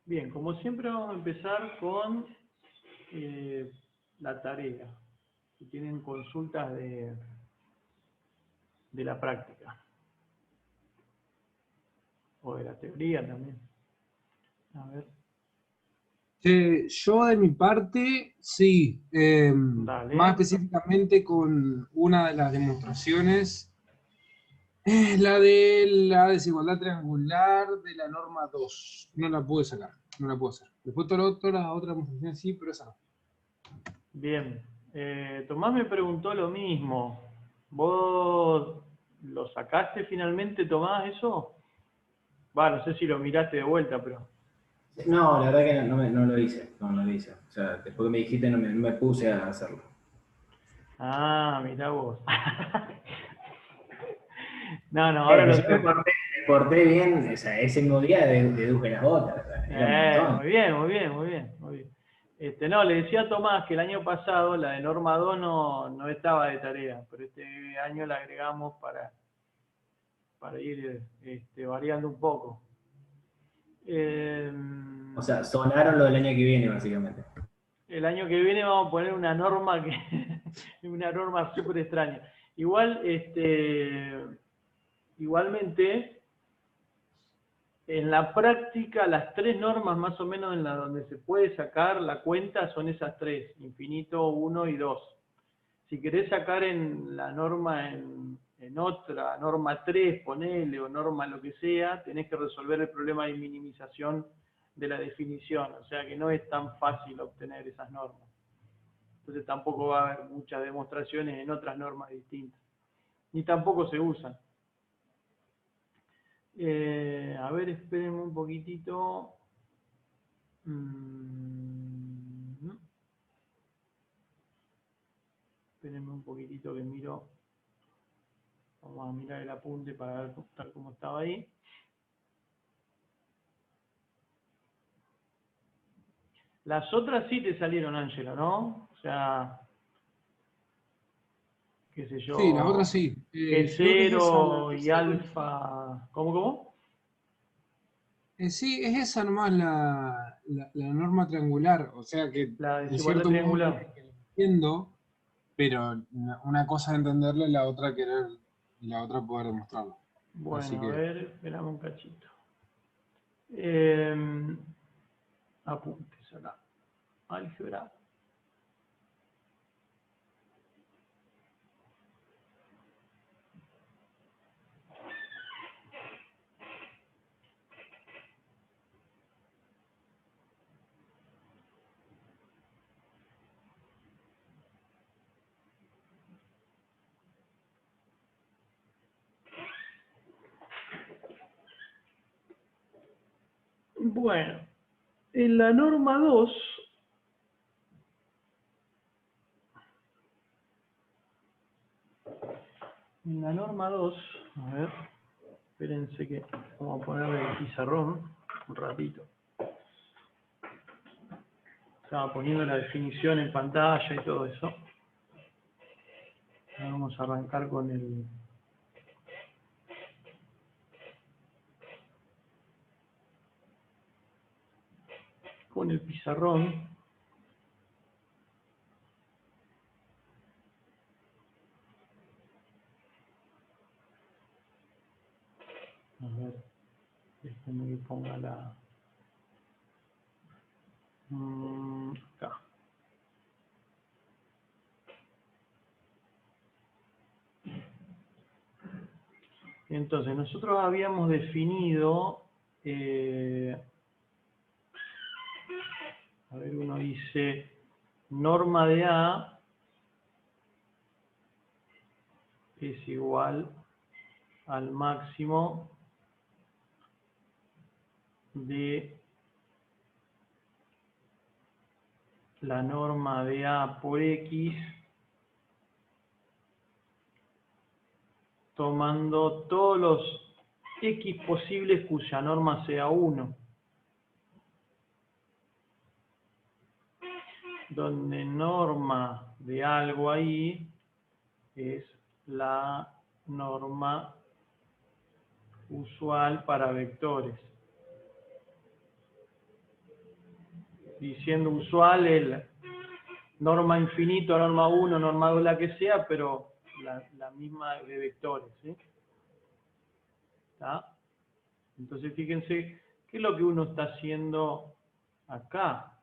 Bien, como siempre vamos a empezar con la tarea. Si tienen consultas de la práctica o de la teoría también. A ver, Yo de mi parte, sí, más dale. específicamente con una de las demostraciones, la de la desigualdad triangular de la norma 2. No la pude sacar, no la pude hacer. Después todas las otras demostraciones sí, pero esa no. Bien. Tomás me preguntó lo mismo. ¿Vos lo sacaste finalmente, Tomás, eso? Va, no sé si lo miraste de vuelta, pero... No, la verdad que no lo hice, no lo hice. O sea, después que me dijiste no me puse a hacerlo. Ah, mirá vos. No, no, ahora lo Yo sé. me porté bien, o sea, ese mismo día deduje las otras, o sea, era un montón. Muy bien, muy bien, muy bien, muy bien. No, le decía a Tomás que el año pasado la de Norma 2 no estaba de tarea, pero este año la agregamos para ir variando un poco. Eh, O sea, sonaron lo del año que viene, básicamente. el año que viene vamos a poner una norma que una norma súper extraña. Igual, igualmente, en la práctica, las tres normas más o menos en la donde se puede sacar la cuenta son esas tres, infinito, 1 y 2. Si querés sacar en la norma en otra, norma 3, ponele, o norma lo que sea, tenés que resolver el problema de minimización de la definición, o sea que no es tan fácil obtener esas normas. Entonces tampoco va a haber muchas demostraciones en otras normas distintas, ni tampoco se usan. A ver, espérenme un poquitito. Espérenme un poquitito que miro. Vamos a mirar el apunte para ver tal como estaba ahí. Las otras sí te salieron, Ángela, ¿no? O sea, qué sé Sí, las otras yo, sí. Creo que es esa la G0 y segunda. alfa. ¿Cómo? Sí, es esa nomás la norma triangular. O sea que, La en desigualdad cierto modo, triangular. que la entiendo, pero una cosa es entenderla y la otra querer, la otra poder demostrarlo. Así Bueno, a que, ver, esperame un cachito. Eh, apuntes acá. Álgebra. Bueno, en la norma 2, a ver, espérense que vamos a ponerle el pizarrón un ratito. Estaba poniendo la definición en pantalla y todo eso. Ahora vamos a arrancar con el pizarrón. A ver, déjenme que ponga la... acá. Entonces, nosotros habíamos definido, a ver, uno dice, norma de A es igual al máximo de la norma de A por X, tomando todos los X posibles cuya norma sea 1, donde norma de algo ahí es la norma usual para vectores. diciendo usual el norma infinito, norma 1, norma 2, la que sea, pero la misma de vectores, ¿sí? ¿Está? Entonces fíjense, ¿qué es lo que uno está haciendo acá?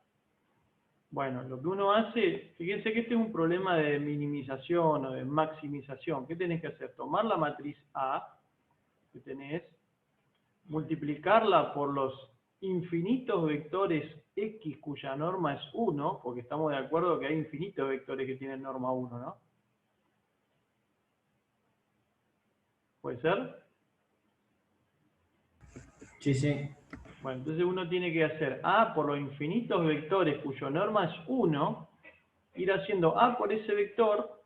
Bueno, lo que uno hace, fíjense que este es un problema de minimización o de maximización. ¿Qué tenés que hacer? Tomar la matriz A que tenés, multiplicarla por los infinitos vectores X cuya norma es 1, porque estamos de acuerdo que hay infinitos vectores que tienen norma 1, ¿no? ¿Puede ser? Sí, sí. Bueno, entonces uno tiene que hacer A por los infinitos vectores cuya norma es 1, ir haciendo A por ese vector,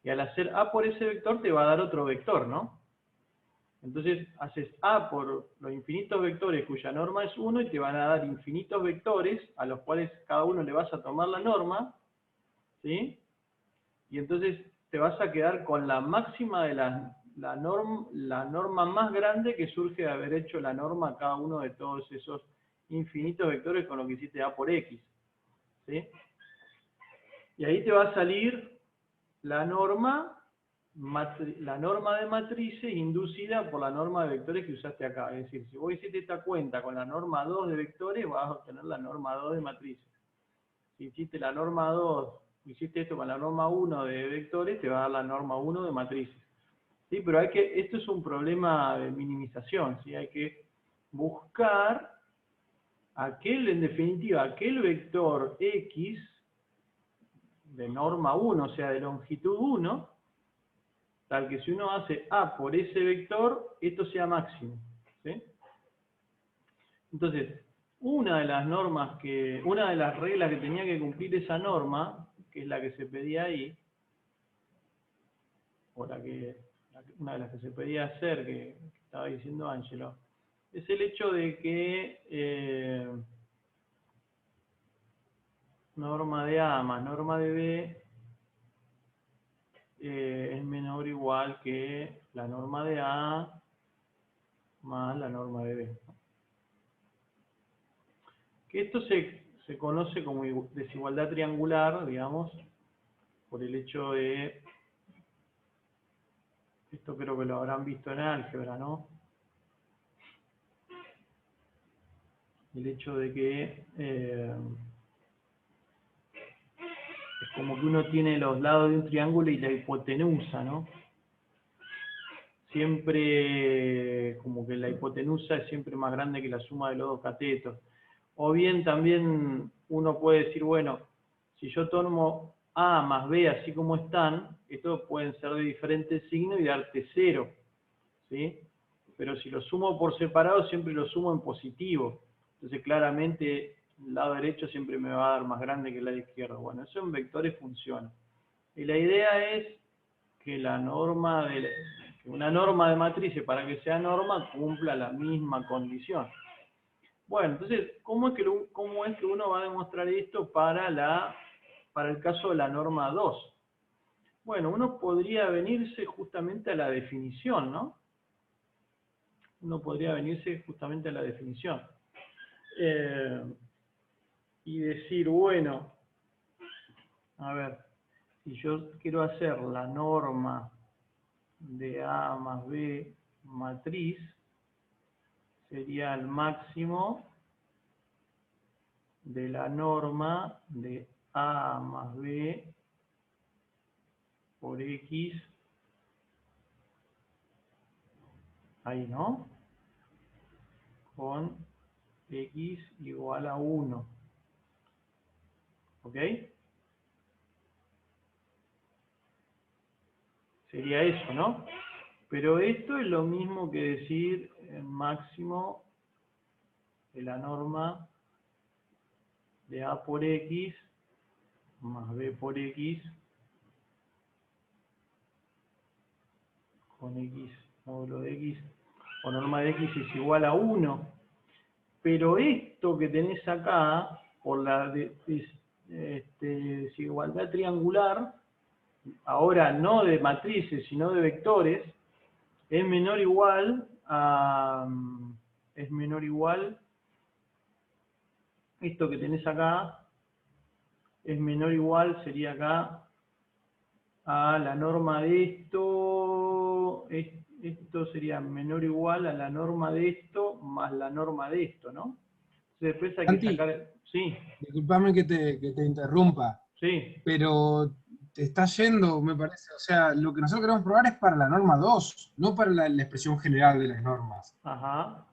y al hacer A por ese vector te va a dar otro vector, ¿no? Entonces haces A por los infinitos vectores cuya norma es 1 y te van a dar infinitos vectores a los cuales cada uno le vas a tomar la norma, ¿sí? Y entonces te vas a quedar con la máxima de la norma más grande que surge de haber hecho la norma a cada uno de todos esos infinitos vectores con lo que hiciste A por X, ¿sí? Y ahí te va a salir la norma de matrices inducida por la norma de vectores que usaste acá. Es decir, si vos hiciste esta cuenta con la norma 2 de vectores, vas a obtener la norma 2 de matrices. Si hiciste la norma 2, hiciste esto con la norma 1 de vectores, te va a dar la norma 1 de matrices. ¿Sí? Pero esto es un problema de minimización, ¿sí? Hay que buscar en definitiva, aquel vector X de norma 1, o sea, de longitud 1, tal que si uno hace A por ese vector, esto sea máximo, ¿sí? Entonces, una de las reglas que tenía que cumplir esa norma, que es la que se pedía ahí, o una de las que se pedía hacer, que estaba diciendo Ángelo, es el hecho de que norma de A más norma de B es menor o igual que la norma de A más la norma de B. Que esto se conoce como desigualdad triangular, digamos, por el hecho de, esto creo que lo habrán visto en álgebra, ¿no? El hecho de que es como que uno tiene los lados de un triángulo y la hipotenusa, ¿no? Siempre, como que la hipotenusa es siempre más grande que la suma de los dos catetos. O bien también uno puede decir, bueno, si yo tomo A más B así como están, estos pueden ser de diferentes signos y darte 0, ¿sí? Pero si lo sumo por separado, siempre lo sumo en positivo. Entonces claramente el lado derecho siempre me va a dar más grande que el lado izquierdo. Bueno, eso en vectores funciona. Y la idea es que una norma de matrices, para que sea norma, cumpla la misma condición. Bueno, entonces, ¿cómo es que uno va a demostrar esto para el caso de la norma 2? Bueno, uno podría venirse justamente a la definición, ¿no? Uno podría venirse justamente a la definición. Y decir, bueno, a ver, si yo quiero hacer la norma de A más B matriz, sería el máximo de la norma de A más B por X, ahí, ¿no? Con X igual a 1. ¿Ok? Sería eso, ¿no? Pero esto es lo mismo que decir el máximo de la norma de A por X más B por X con X módulo de X, o norma de X es igual a 1. Pero esto que tenés acá, por la desigualdad triangular, ahora no de matrices, sino de vectores, es menor o igual esto que tenés acá es menor o igual, sería acá, a la norma de esto, esto sería menor o igual a la norma de esto más la norma de esto, ¿no? Entonces después hay que Santi, sacar, sí, disculpame que te interrumpa, sí, pero te está yendo, me parece. O sea, lo que nosotros queremos probar es para la norma 2, no para la expresión general de las normas. ajá.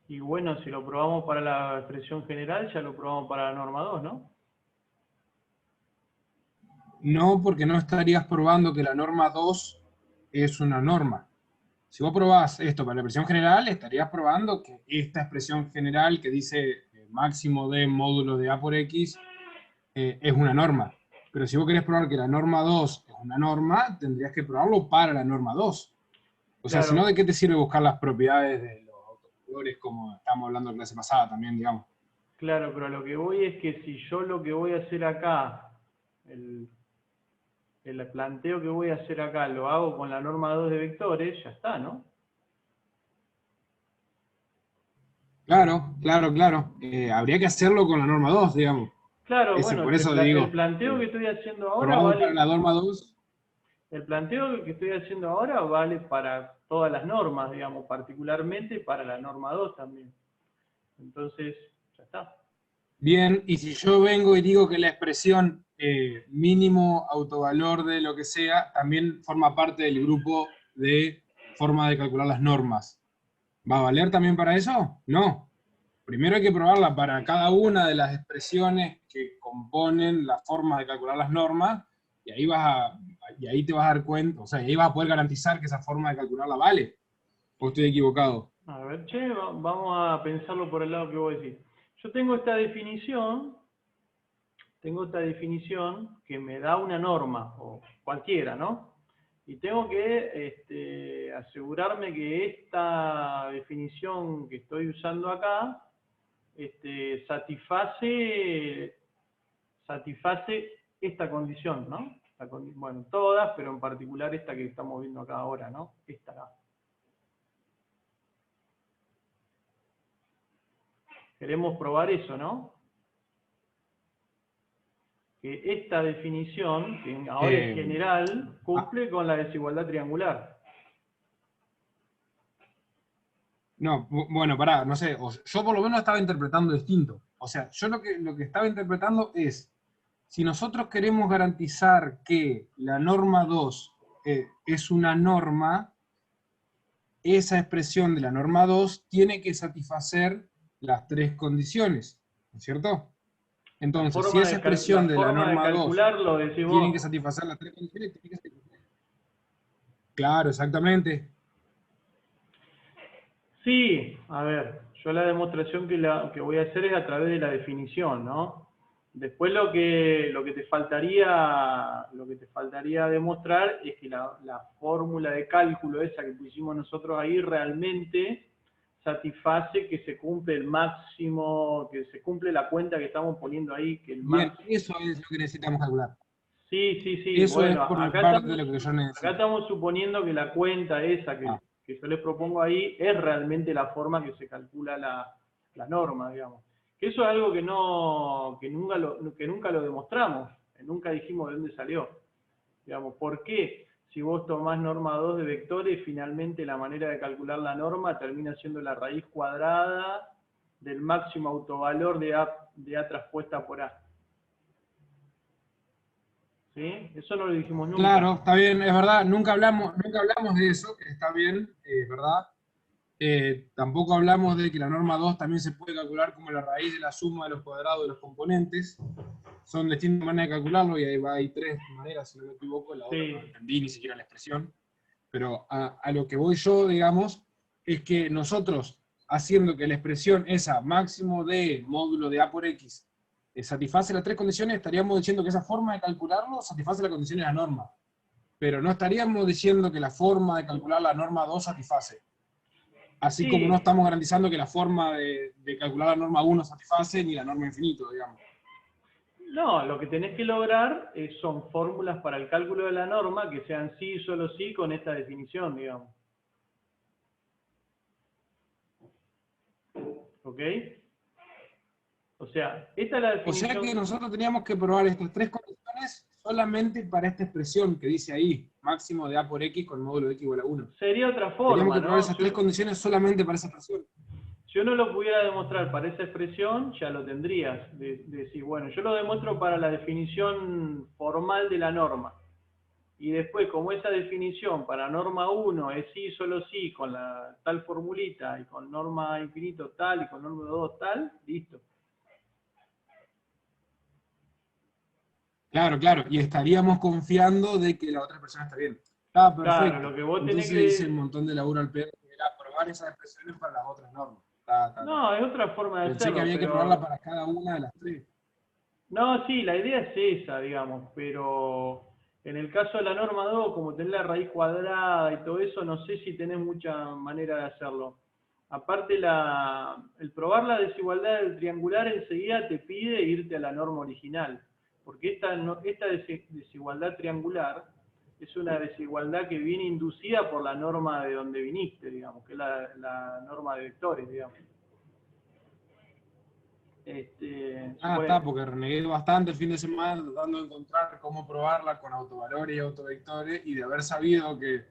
Y bueno, si lo probamos para la expresión general, ya lo probamos para la norma 2, ¿no? No, porque no estarías probando que la norma 2 es una norma. Si vos probás esto para la expresión general, estarías probando que esta expresión general que dice máximo de módulo de A por X es una norma. Pero si vos querés probar que la norma 2 es una norma, tendrías que probarlo para la norma 2. O sea, si no, Claro, ¿de qué te sirve buscar las propiedades de los autovalores como estamos hablando en la clase pasada también, digamos? claro, pero lo que voy es que si yo lo que voy a hacer acá, el, el planteo que voy a hacer acá, lo hago con la norma 2 de vectores, ya está, ¿no? Claro, claro, claro. Habría que hacerlo con la norma 2, digamos. Claro, bueno, Por eso le el digo, planteo que estoy haciendo ahora probamos para vale, la norma 2. el planteo que estoy haciendo ahora vale para todas las normas, digamos, particularmente para la norma 2 también. Entonces, ya está. Bien, y si yo vengo y digo que la expresión mínimo autovalor de lo que sea también forma parte del grupo de forma de calcular las normas, ¿va a valer también para eso? No. Primero hay que probarla para cada una de las expresiones que componen la forma de calcular las normas, y ahí y ahí te vas a dar cuenta, o sea, y ahí vas a poder garantizar que esa forma de calcularla vale. ¿O estoy equivocado? A ver, che, vamos a pensarlo por el lado que vos decís. Yo tengo esta definición que me da una norma, o cualquiera, ¿no? Y tengo que asegurarme que esta definición que estoy usando acá satisface esta condición, ¿no? Bueno, todas, pero en particular esta que estamos viendo acá ahora, ¿no? Esta acá. Queremos probar eso, ¿no? Que esta definición, que ahora es Eh, general, ah, cumple con la desigualdad triangular. no, bueno, pará, no sé, yo por lo menos estaba interpretando distinto. O sea, yo lo que estaba interpretando es, si nosotros queremos garantizar que la norma 2 es una norma, esa expresión de la norma 2 tiene que satisfacer las tres condiciones, ¿no es cierto? Entonces, si esa La expresión de la forma de norma 2 calcularlo, decís tiene que vos. satisfacer las tres condiciones, tiene que satisfacer. Claro, exactamente. Sí, a ver, yo la demostración que voy a hacer es a través de la definición, ¿no? Después lo que te faltaría demostrar es que la fórmula de cálculo esa que pusimos nosotros ahí realmente satisface que se cumple el máximo, que se cumple la cuenta que estamos poniendo ahí, que el Bien, máximo. eso es lo que necesitamos calcular. Sí, sí, sí. Eso es Bueno, por mi parte lo que yo acá necesito. estamos suponiendo que la cuenta esa Ah, que yo les propongo ahí es realmente la forma que se calcula la norma, digamos. Que eso es algo que nunca lo demostramos, que nunca dijimos de dónde salió. Digamos, ¿por qué? Si vos tomás norma 2 de vectores, finalmente la manera de calcular la norma termina siendo la raíz cuadrada del máximo autovalor de A traspuesta por A. ¿Sí? Eso no lo dijimos nunca. claro, está bien, es verdad, nunca hablamos de eso, está bien, es verdad. Tampoco hablamos de que la norma 2 también se puede calcular como la raíz de la suma de los cuadrados de los componentes. Son distintas maneras de calcularlo y hay tres maneras, si no me equivoco, la otra no Sí, entendí ni siquiera la expresión. Pero a lo que voy yo, digamos, es que nosotros, haciendo que la expresión esa, máximo de módulo de A por X, satisface las tres condiciones, estaríamos diciendo que esa forma de calcularlo satisface las condiciones de la norma. Pero no estaríamos diciendo que la forma de calcular la norma 2 satisface. Así como no sí, estamos garantizando que la forma de calcular la norma 1 satisface ni la norma infinito, digamos. no, lo que tenés que lograr son fórmulas para el cálculo de la norma que sean sí y solo sí con esta definición, digamos. ¿Ok? O sea, esta es la O definición. sea que nosotros teníamos que probar estas tres condiciones solamente para esta expresión que dice ahí, máximo de A por X con módulo de X igual a 1. Sería otra Teníamos forma, que probar ¿no? esas tres condiciones solamente para esa expresión. Si uno lo pudiera demostrar para esa expresión, ya lo tendrías. De decir, bueno, yo lo demuestro para la definición formal de la norma. Y después, como esa definición para norma 1 es sí, solo sí, con la tal formulita, y con norma infinito tal, y con norma 2 tal, listo. Claro, claro, y estaríamos confiando de que la otra expresión está bien. Está perfecto. Claro, lo que vos tenés Entonces hice que... un montón de laburo al pedo, que era probar esas expresiones para las otras normas. No, es otra forma de Pensé que hacerlo, había que probarla pero... para cada una de las tres. No, sí, la idea es esa, digamos, pero en el caso de la norma 2, como tenés la raíz cuadrada y todo eso, no sé si tenés mucha manera de hacerlo. Aparte, el probar la desigualdad del triangular enseguida te pide irte a la norma original, porque esta desigualdad triangular es una desigualdad que viene inducida por la norma de donde viniste, digamos, que es la norma de vectores, digamos. Está, porque renegué bastante el fin de semana tratando de encontrar cómo probarla con autovalores y autovectores, y de haber sabido que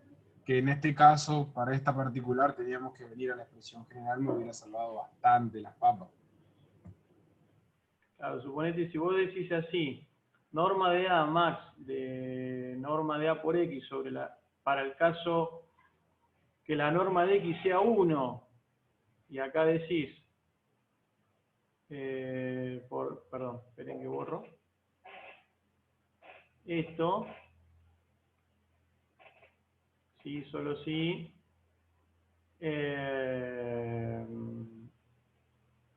en este caso, para esta particular, teníamos que venir a la expresión general, me hubiera salvado bastante las papas. Claro, suponete, si vos decís así, norma de A max de norma de A por X para el caso que la norma de X sea 1, y acá decís, perdón, esperen que borro, esto, sí, solo sí,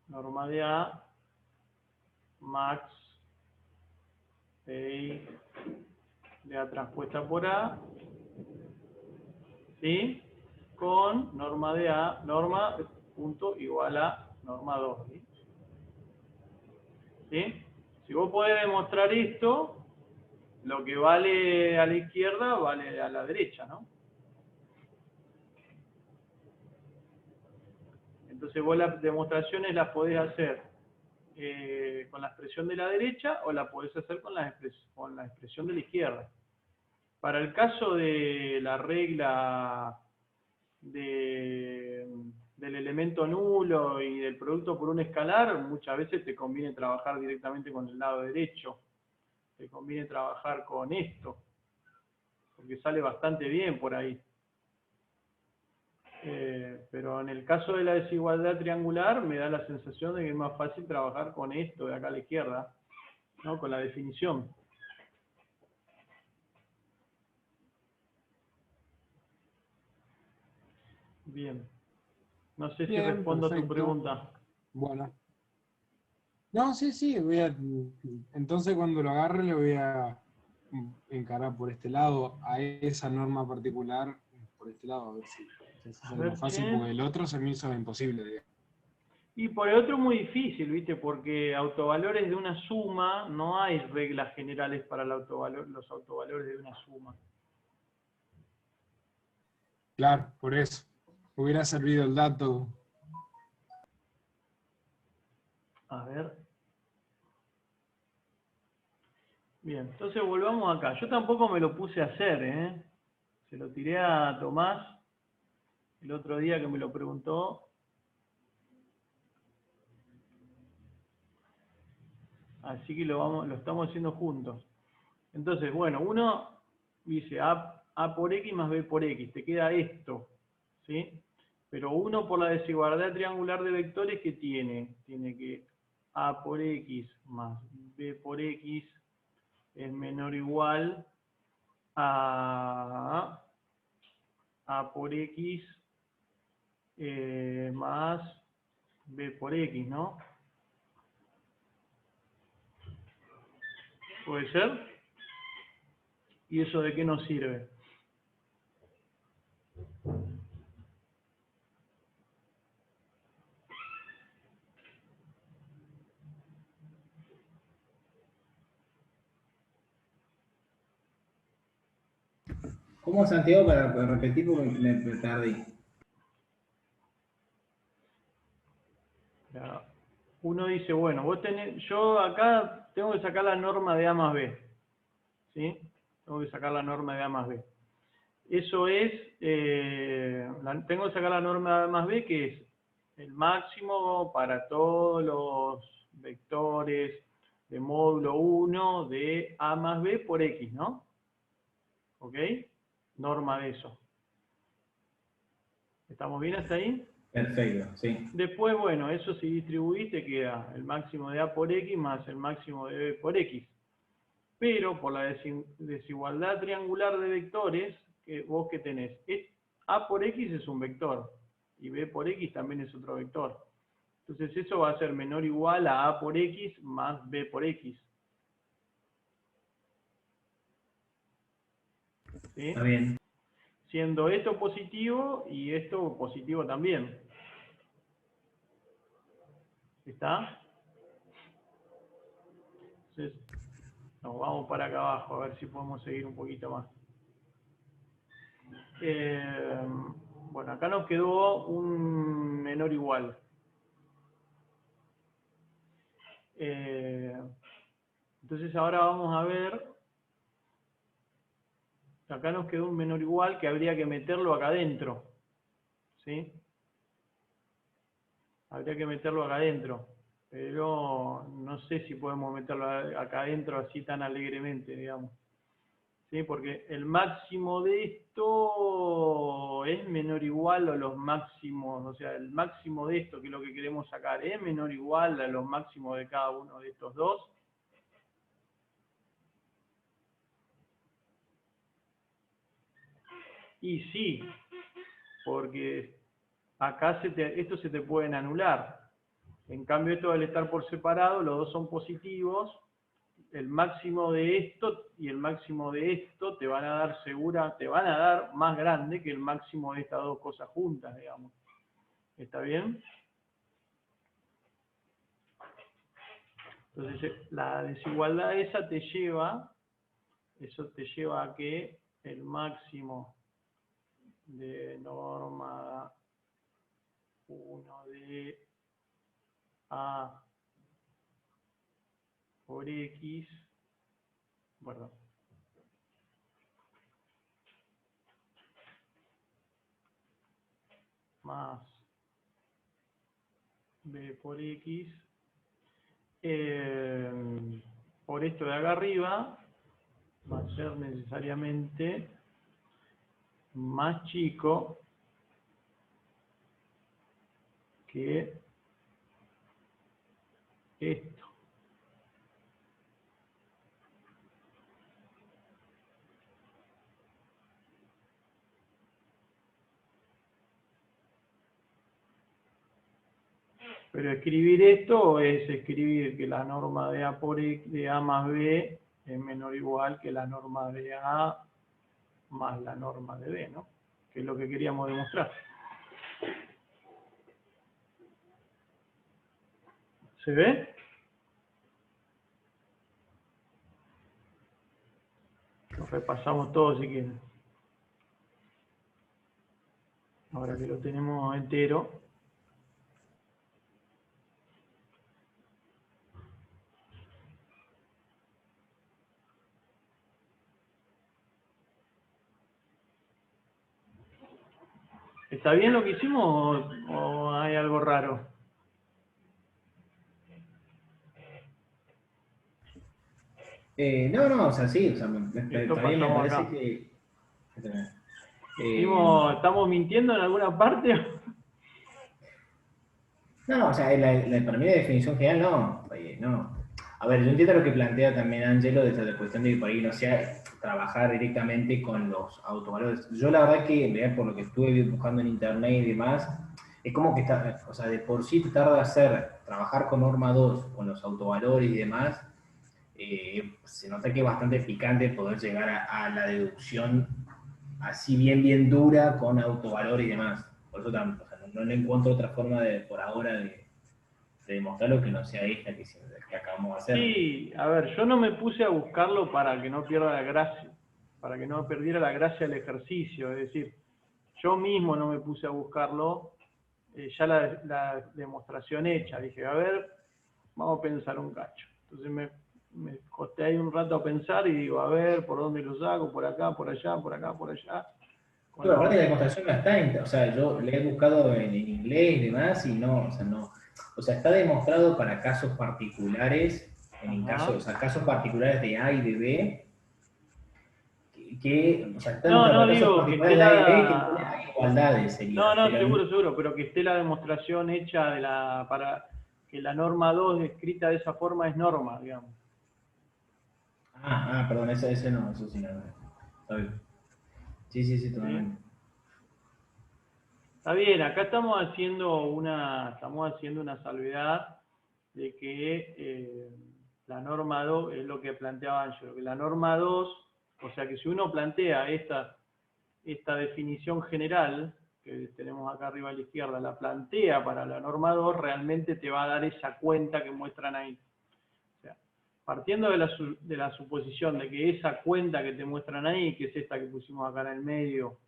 norma de A, max de A transpuesta por A, ¿sí? Con norma de A, norma punto igual a norma 2, ¿sí? ¿Sí? Si vos podés demostrar esto, lo que vale a la izquierda vale a la derecha, ¿no? Entonces vos las demostraciones las podés hacer con la expresión de la derecha o la podés hacer con la expresión de la izquierda. Para el caso de la regla del elemento nulo y del producto por un escalar, muchas veces te conviene trabajar directamente con el lado derecho. Te conviene trabajar con esto, porque sale bastante bien por ahí. Pero en el caso de la desigualdad triangular me da la sensación de que es más fácil trabajar con esto de acá a la izquierda, ¿no? Con la definición. Bien. No sé si Bien, respondo a tu perfecto. pregunta. Bueno. No, sí, entonces cuando lo agarre le voy a encarar por este lado a esa norma particular, por este lado, a ver si se A hace ver, más fácil, che. porque el otro se me hizo imposible, digamos. Y por el otro muy difícil, ¿viste? Porque autovalores de una suma, no hay reglas generales para los autovalores de una suma. Claro, por eso. Hubiera servido el dato. A ver. Bien, entonces volvamos acá. Yo tampoco me lo puse a hacer, ¿eh? Se lo tiré a Tomás el otro día que me lo preguntó. Así que lo estamos haciendo juntos. Entonces, bueno, uno dice A por X más B por X. Te queda esto, ¿sí? Pero uno por la desigualdad triangular de vectores, ¿qué tiene? Tiene que A por X más B por X es menor o igual a A por X más B por X, ¿no? ¿Puede ser? ¿Y eso de qué nos sirve? ¿Cómo, Santiago, para repetir porque me perdí? Ya. uno dice, bueno, yo acá tengo que sacar la norma de A más B, ¿sí? Tengo que sacar la norma de A más B. Eso es, tengo que sacar la norma de A más B, que es el máximo para todos los vectores de módulo 1 de A más B por X, ¿no? ¿Ok? Norma de eso. ¿Estamos bien hasta ahí? Perfecto, sí. Después, bueno, eso si distribuís te queda el máximo de A por X más el máximo de B por X. Pero por la desigualdad triangular de vectores, vos que tenés, A por X es un vector, y B por X también es otro vector. Entonces eso va a ser menor o igual a A por X más B por X. ¿Sí? Está bien. Siendo esto positivo y esto positivo también. ¿Está? Entonces, nos vamos para acá abajo, a ver si podemos seguir un poquito más. Bueno, acá nos quedó un menor o igual. Entonces ahora vamos a ver, acá nos quedó un menor o igual que habría que meterlo acá adentro. ¿Sí? Habría que meterlo acá adentro. Pero no sé si podemos meterlo acá adentro así tan alegremente, digamos. ¿Sí? Porque el máximo de esto es menor o igual a los máximos, o sea, el máximo de esto, que es lo que queremos sacar, es menor o igual a los máximos de cada uno de estos dos. Y sí, porque acá estos se te pueden anular. En cambio, esto al estar por separado, los dos son positivos. El máximo de esto y el máximo de esto te van a dar más grande que el máximo de estas dos cosas juntas, digamos. ¿Está bien? Entonces, la desigualdad esa eso te lleva a que el máximo de norma 1 de A por X, perdón, más B por X, por esto de acá arriba, va a ser necesariamente más chico que esto. Pero escribir esto es escribir que la norma de A por X, de A más B es menor o igual que la norma de A más la norma de B, ¿no? Que es lo que queríamos demostrar. ¿Se ve? Lo repasamos todo si quieren. Ahora que lo tenemos entero. ¿Está bien lo que hicimos o hay algo raro? No, o sea, sí, o sea, Esto también me pasamos parece acá. que... ¿Estamos mintiendo en alguna parte? No, o sea, para mí la definición general no, no. A ver, yo entiendo lo que plantea también Angelo desde la cuestión de que por ahí no sea trabajar directamente con los autovalores. Yo la verdad que, por lo que estuve buscando en internet y demás, es como que está, o sea, de por sí te tarda trabajar con norma 2, con los autovalores y demás, se nota que es bastante picante poder llegar a la deducción así bien dura con autovalor y demás. Por eso o sea, no le encuentro otra forma por ahora de demostrarlo que no sea esta que acabamos de hacer. Sí, a ver, yo no me puse a buscarlo para que no pierda la gracia, para que no perdiera la gracia del ejercicio, es decir, yo mismo no me puse a buscarlo, ya la demostración hecha, dije, a ver, vamos a pensar un cacho. Entonces me costé ahí un rato a pensar y digo, a ver, ¿por dónde lo saco? Por acá, por allá, por acá, por allá. Pero aparte la demostración no está, o sea, yo le he buscado en inglés y demás y no, o sea, no. O sea, está demostrado para casos particulares, Ajá. o sea, casos particulares de A y de B, o sea, está No, demostrado no para casos digo que esté particulares de A y B que no la... hay igualdades, No, sería. no, Pero, seguro, seguro, pero que esté la demostración hecha para que la norma 2 escrita de esa forma es norma, digamos. perdón, ese no, eso sí, no. Está bien. Sí, sí, sí, ¿Sí? totalmente. Está bien, acá estamos haciendo una salvedad de que la norma 2 es lo que planteaba Angelo, que la norma 2, o sea que si uno plantea esta definición general, que tenemos acá arriba a la izquierda, la plantea para la norma 2, realmente te va a dar esa cuenta que muestran ahí. O sea, partiendo de la suposición de que esa cuenta que te muestran ahí, que es esta que pusimos acá en el medio,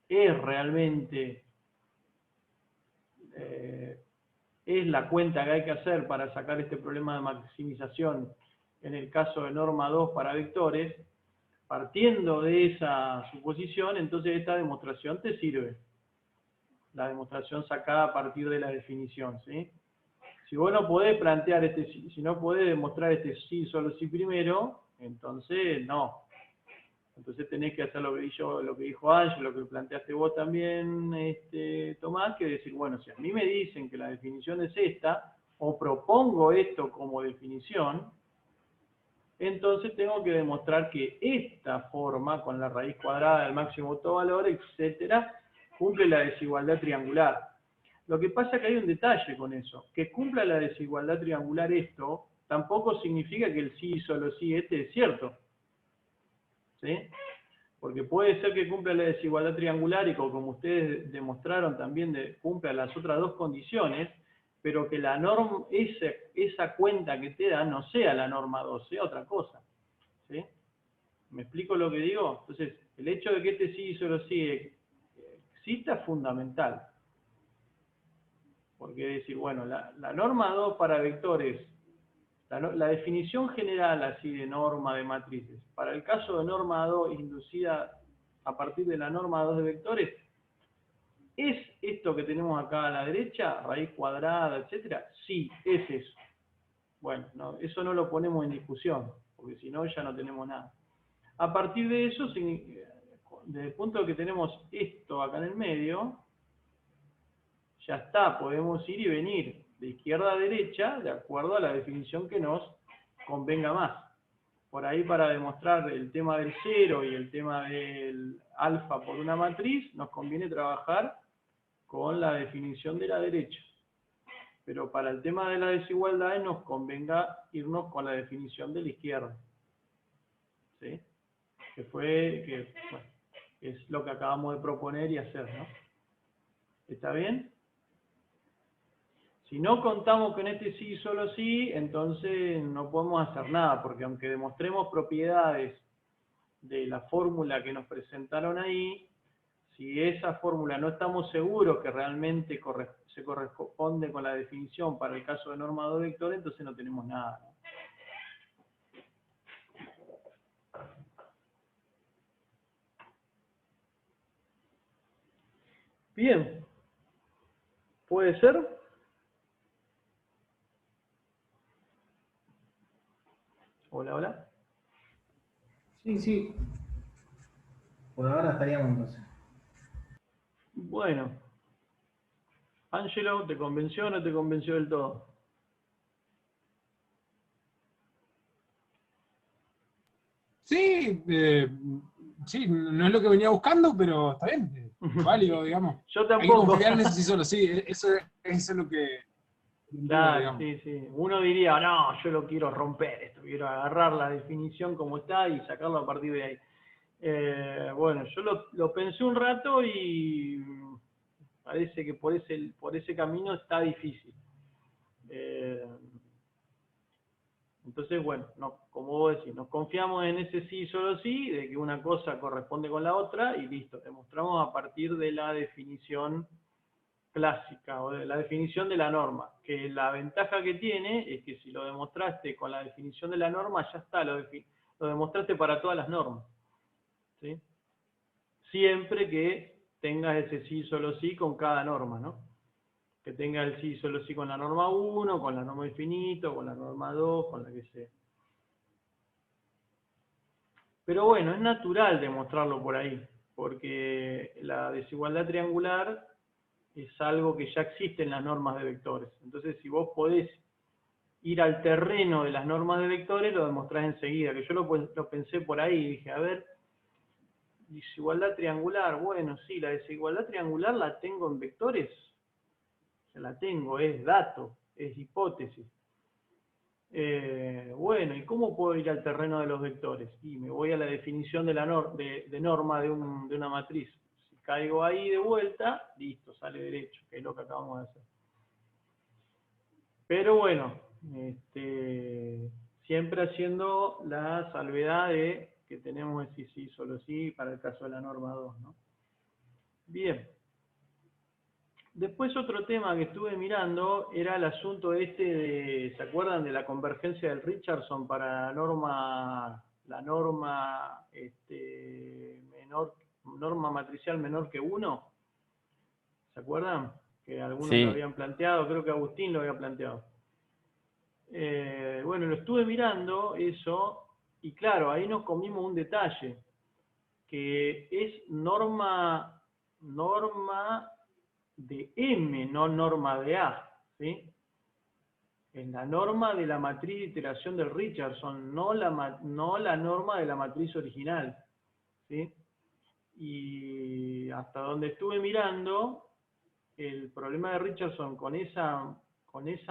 es realmente es la cuenta que hay que hacer para sacar este problema de maximización en el caso de norma 2 para vectores, partiendo de esa suposición, entonces esta demostración te sirve. La demostración sacada a partir de la definición, ¿sí? Si vos no podés plantear si no podés demostrar este sí, solo sí primero, entonces no. Entonces tenés que hacer lo que dijo Ángel, lo que planteaste vos también, Tomás, que decir, bueno, si a mí me dicen que la definición es esta, o propongo esto como definición, entonces tengo que demostrar que esta forma, con la raíz cuadrada del máximo autovalor, etcétera, cumple la desigualdad triangular. Lo que pasa es que hay un detalle con eso. Que cumpla la desigualdad triangular esto, tampoco significa que el sí, solo sí, es cierto. ¿Sí? Porque puede ser que cumpla la desigualdad triangular y como ustedes demostraron también cumpla las otras dos condiciones, pero que la norma, esa cuenta que te da no sea la norma 2, sea otra cosa. ¿Sí? ¿Me explico lo que digo? Entonces, el hecho de que este sí y solo sí exista es fundamental. Porque decir, bueno, la norma 2 para vectores, la definición general así de norma de matrices, para el caso de norma 2 inducida a partir de la norma 2 de vectores, ¿es esto que tenemos acá a la derecha, raíz cuadrada, etcétera? Sí, es eso. Bueno, no, eso no lo ponemos en discusión, porque si no ya no tenemos nada. A partir de eso, desde el punto de que tenemos esto acá en el medio, ya está, podemos ir y venir de izquierda a derecha de acuerdo a la definición que nos convenga más. Por ahí para demostrar el tema del cero y el tema del alfa por una matriz, nos conviene trabajar con la definición de la derecha. Pero para el tema de la desigualdad nos convenga irnos con la definición de la izquierda. ¿Sí? Que es lo que acabamos de proponer y hacer, ¿no? ¿Está bien? Si no contamos con este sí y solo sí, entonces no podemos hacer nada, porque aunque demostremos propiedades de la fórmula que nos presentaron ahí, si esa fórmula no estamos seguros que realmente se corresponde con la definición para el caso de norma 2 vector, entonces no tenemos nada. Bien. ¿Puede ser? Hola, hola. Sí, sí. Por ahora estaríamos entonces. Bueno. Ángelo, ¿te convenció o no te convenció del todo? Sí, sí, no es lo que venía buscando, pero está bien, es válido, digamos. Yo Hay que tampoco. confiar en ese sí solo, sí, eso es lo que duda, Claro, digamos. sí, sí. Uno diría, no, yo lo quiero romper esto, quiero agarrar la definición como está y sacarlo a partir de ahí. Bueno, yo lo pensé un rato y parece que por ese camino está difícil. Entonces, bueno, como vos decís, nos confiamos en ese sí, solo sí, de que una cosa corresponde con la otra y listo, demostramos a partir de la definición clásica, o de la definición de la norma, que la ventaja que tiene es que si lo demostraste con la definición de la norma, ya está, lo demostraste para todas las normas, ¿sí? Siempre que tengas ese sí, solo sí con cada norma, ¿no? Que tenga el sí, solo sí con la norma 1, con la norma infinito, con la norma 2, con la que sea. Pero bueno, es natural demostrarlo por ahí, porque la desigualdad triangular es algo que ya existe en las normas de vectores. Entonces, si vos podés ir al terreno de las normas de vectores, lo demostrás enseguida. Que yo lo pensé por ahí y dije, a ver, desigualdad triangular, bueno, sí, la desigualdad triangular la tengo en vectores. Ya la tengo, es dato, es hipótesis. Bueno, ¿y cómo puedo ir al terreno de los vectores? Y me voy a la definición de, de norma de una matriz. Si caigo ahí de vuelta, listo, sale derecho, que es lo que acabamos de hacer. Pero bueno, siempre haciendo la salvedad de que tenemos el sí, solo sí, para el caso de la norma 2, ¿no? Bien. Después otro tema que estuve mirando era el asunto de, ¿se acuerdan de la convergencia del Richardson para la norma norma matricial menor que 1? ¿Se acuerdan? Que algunos lo Sí, habían planteado, creo que Agustín lo había planteado. Bueno, lo estuve mirando eso, y claro, ahí nos comimos un detalle, que es norma de M, no norma de A, ¿sí? Es la norma de la matriz de iteración del Richardson, no la norma de la matriz original, ¿sí? Y hasta donde estuve mirando, el problema de Richardson con esa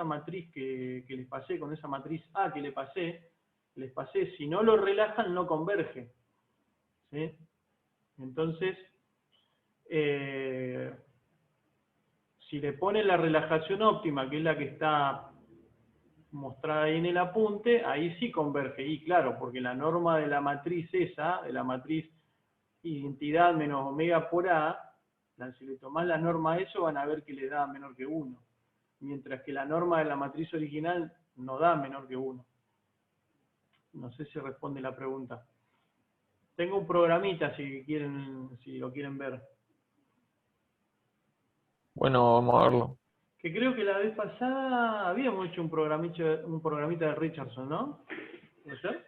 matriz que les pasé, con esa matriz A que les pasé, si no lo relajan, no converge, ¿sí? Entonces, si le ponen la relajación óptima, que es la que está mostrada ahí en el apunte, ahí sí converge. Y claro, porque la norma de la matriz esa, de la matriz identidad menos omega por A, si le tomás la norma a eso, van a ver que le da menor que 1. Mientras que la norma de la matriz original no da menor que 1. No sé si responde la pregunta. Tengo un programita si lo quieren ver. bueno, vamos a verlo. Que creo que la vez pasada habíamos hecho un programita de Richardson, ¿no? ¿Puede ser?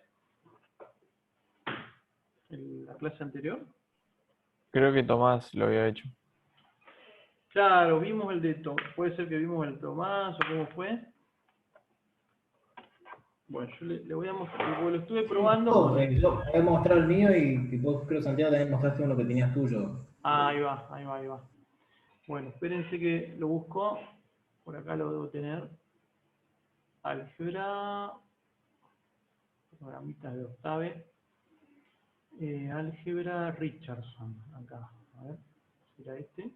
¿En la clase anterior? Creo que Tomás lo había hecho. Claro, vimos el de Tomás. Puede ser que vimos el Tomás o cómo fue. Bueno, yo le voy a mostrar, porque lo estuve probando. Yo he mostrado el mío y vos, creo, Santiago, también mostraste uno que tenías tuyo. Ahí va. Bueno, espérense que lo busco. Por acá lo debo tener. Álgebra. Programitas de Octave. Álgebra Richardson. Acá. A ver. ¿Será este?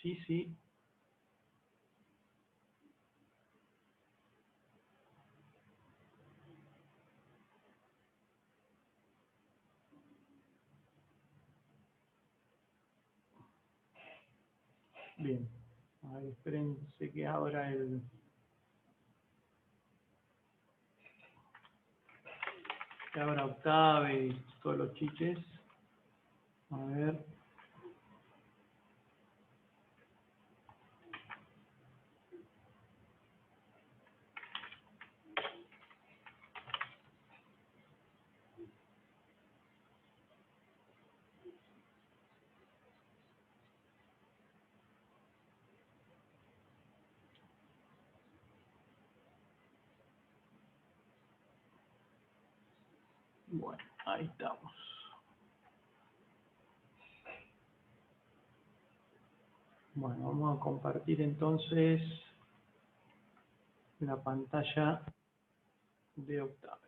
Sí. Bien. A ver, espérense que abra Octave y todos los chiches. A ver. Bueno, ahí estamos. Bueno, vamos a compartir entonces la pantalla de Octave.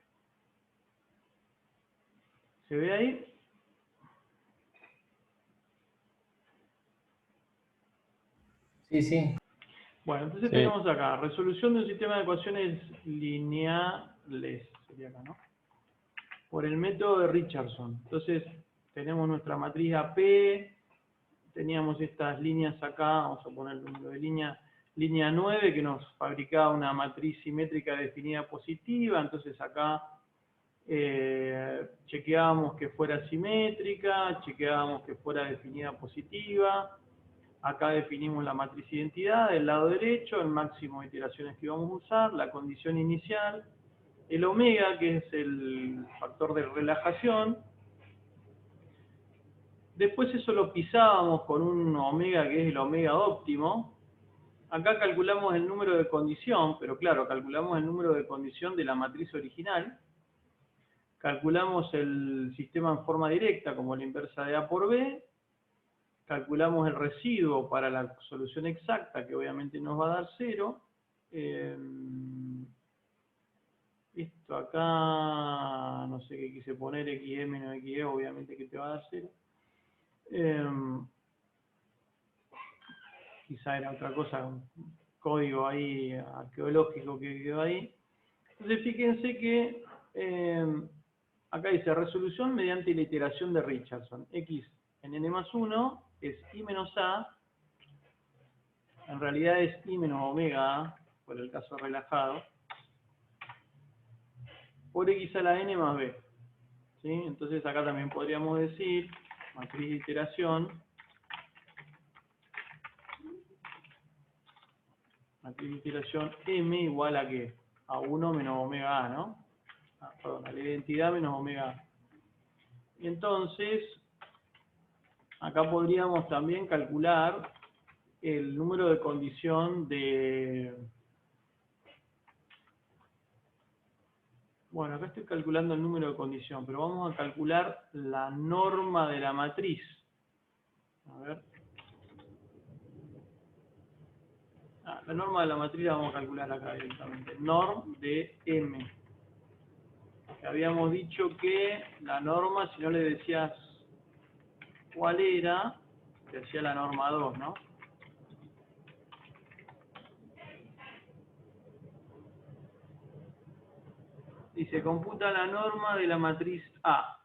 ¿Se ve ahí? Sí. Bueno, entonces Sí. tenemos acá, resolución de un sistema de ecuaciones lineales, sería acá, ¿no? Por el método de Richardson. Entonces, tenemos nuestra matriz AP, teníamos estas líneas acá, vamos a poner el número de línea 9, que nos fabricaba una matriz simétrica definida positiva, entonces acá chequeábamos que fuera simétrica, chequeábamos que fuera definida positiva, acá definimos la matriz identidad del lado derecho, el máximo de iteraciones que íbamos a usar, la condición inicial, el omega, que es el factor de relajación. Después eso lo pisábamos con un omega que es el omega óptimo. Acá calculamos el número de condición, pero claro, calculamos el número de condición de la matriz original. Calculamos el sistema en forma directa, como la inversa de A por B. Calculamos el residuo para la solución exacta, que obviamente nos va a dar 0. Esto acá, no sé qué quise poner, XM menos XE, obviamente que te va a dar 0. Quizá era otra cosa, un código ahí arqueológico que quedó ahí. Entonces fíjense que acá dice resolución mediante la iteración de Richardson. X en n+1 es I menos A, en realidad es I menos omega A, por el caso relajado, por X a la n más B. ¿Sí? Entonces acá también podríamos decir matriz de iteración, M igual a ¿qué? A 1 menos omega A, ¿no? Perdón, a la identidad menos omega A. Y entonces, acá podríamos también calcular el número de condición de... Bueno, acá estoy calculando el número de condición, pero vamos a calcular la norma de la matriz. A ver. La norma de la matriz la vamos a calcular acá directamente. Norm de M. Habíamos dicho que la norma, si no le decías cuál era, te decía la norma 2, ¿no? Y se computa la norma de la matriz A.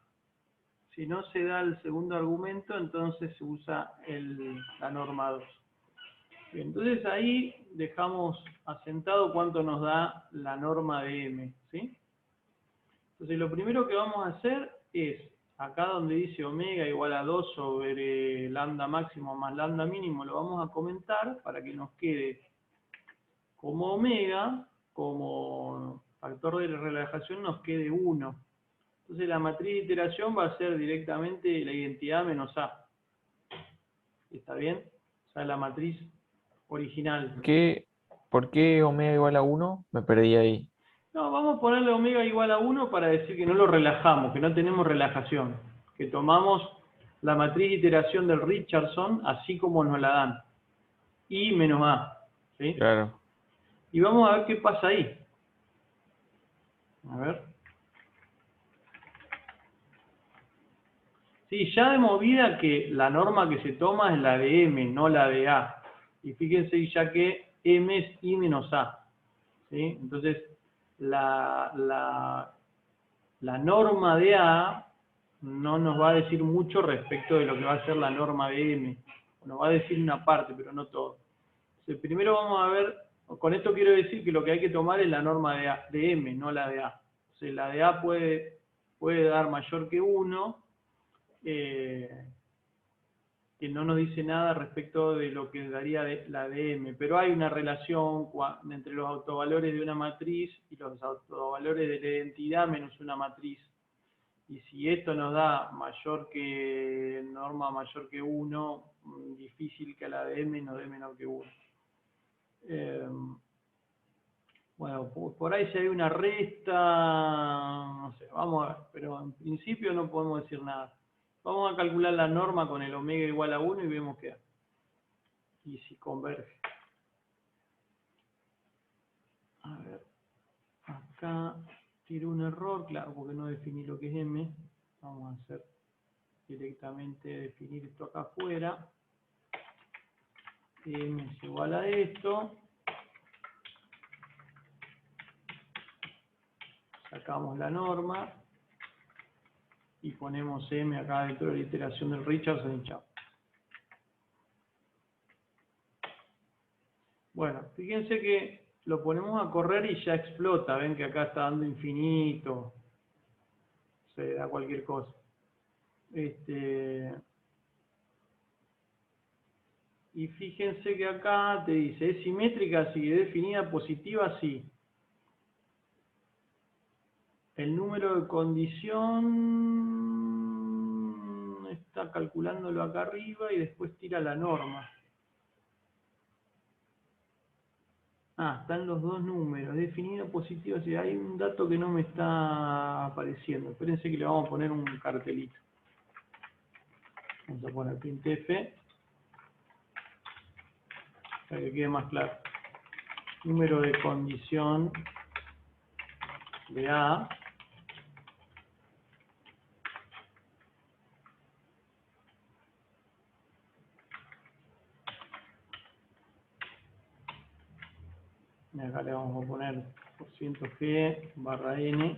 Si no se da el segundo argumento, entonces se usa la norma 2. Bien, entonces ahí dejamos asentado cuánto nos da la norma de M, ¿sí? Entonces lo primero que vamos a hacer es, acá donde dice omega igual a 2 sobre lambda máximo más lambda mínimo, lo vamos a comentar para que nos quede como omega, como factor de relajación nos quede 1. Entonces la matriz de iteración va a ser directamente la identidad menos A. ¿Está bien? O sea, la matriz original. ¿Por qué omega igual a 1? Me perdí ahí. No, vamos a ponerle omega igual a 1 para decir que no lo relajamos, que no tenemos relajación. Que tomamos la matriz de iteración del Richardson así como nos la dan. I menos A. ¿Sí? Claro. Y vamos a ver qué pasa ahí. A ver. Sí, ya de movida que la norma que se toma es la de M, no la de A. Y fíjense ya que M es I menos A. ¿Sí? Entonces, la norma de A no nos va a decir mucho respecto de lo que va a ser la norma de M. Nos va a decir una parte, pero no todo. Entonces, primero vamos a ver, con esto quiero decir que lo que hay que tomar es la norma de M, no la de A. Entonces, la de A puede dar mayor que 1, que no nos dice nada respecto de lo que daría la de M, pero hay una relación entre los autovalores de una matriz y los autovalores de la identidad menos una matriz. Y si esto nos da norma mayor que 1, difícil que la de M nos dé menor que 1. Bueno, por ahí si hay una resta, no sé, vamos a ver, pero en principio no podemos decir nada. Vamos a calcular la norma con el omega igual a 1 y vemos qué hace. Y si converge. A ver, acá tiro un error, claro, porque no definí lo que es M. Vamos a hacer directamente definir esto acá afuera. M es igual a esto. Sacamos la norma. y ponemos M acá dentro de la iteración del Richardson y chao. Bueno, fíjense que lo ponemos a correr y ya explota. Ven que acá está dando infinito. Se da cualquier cosa. Y fíjense que acá te dice, ¿es simétrica? Sí. ¿Definida positiva? Sí. El número de condición está calculándolo acá arriba y después tira la norma. Ah, están los dos números, definida positiva. Sí, hay un dato que no me está apareciendo. Espérense que le vamos a poner un cartelito. Vamos a poner printf para que quede más claro. Número de condición de A. Y acá le vamos a poner %G barra N.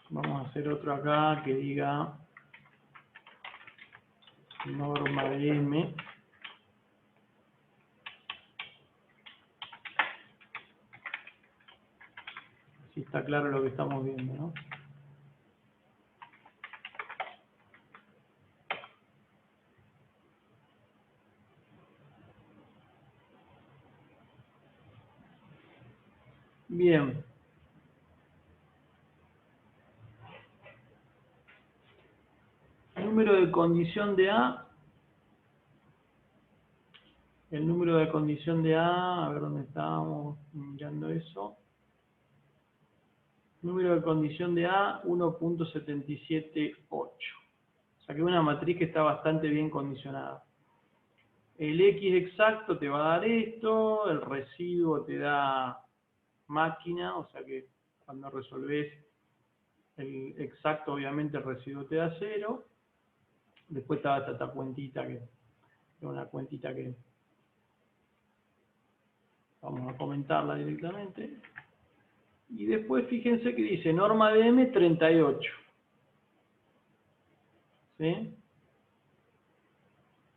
Vamos a hacer otro acá que diga norma de M. Así está claro lo que estamos viendo, ¿no? Bien. Número de condición de A. El número de condición de A ver dónde estábamos mirando eso. Número de condición de A, 1.778. O sea que es una matriz que está bastante bien condicionada. El X exacto te va a dar esto, el residuo te da máquina, o sea que cuando resolvés el exacto, obviamente el residuo te da 0. Después está esta cuentita que es una cuentita que vamos a comentarla directamente. Y después fíjense que dice norma de M 38. ¿Sí?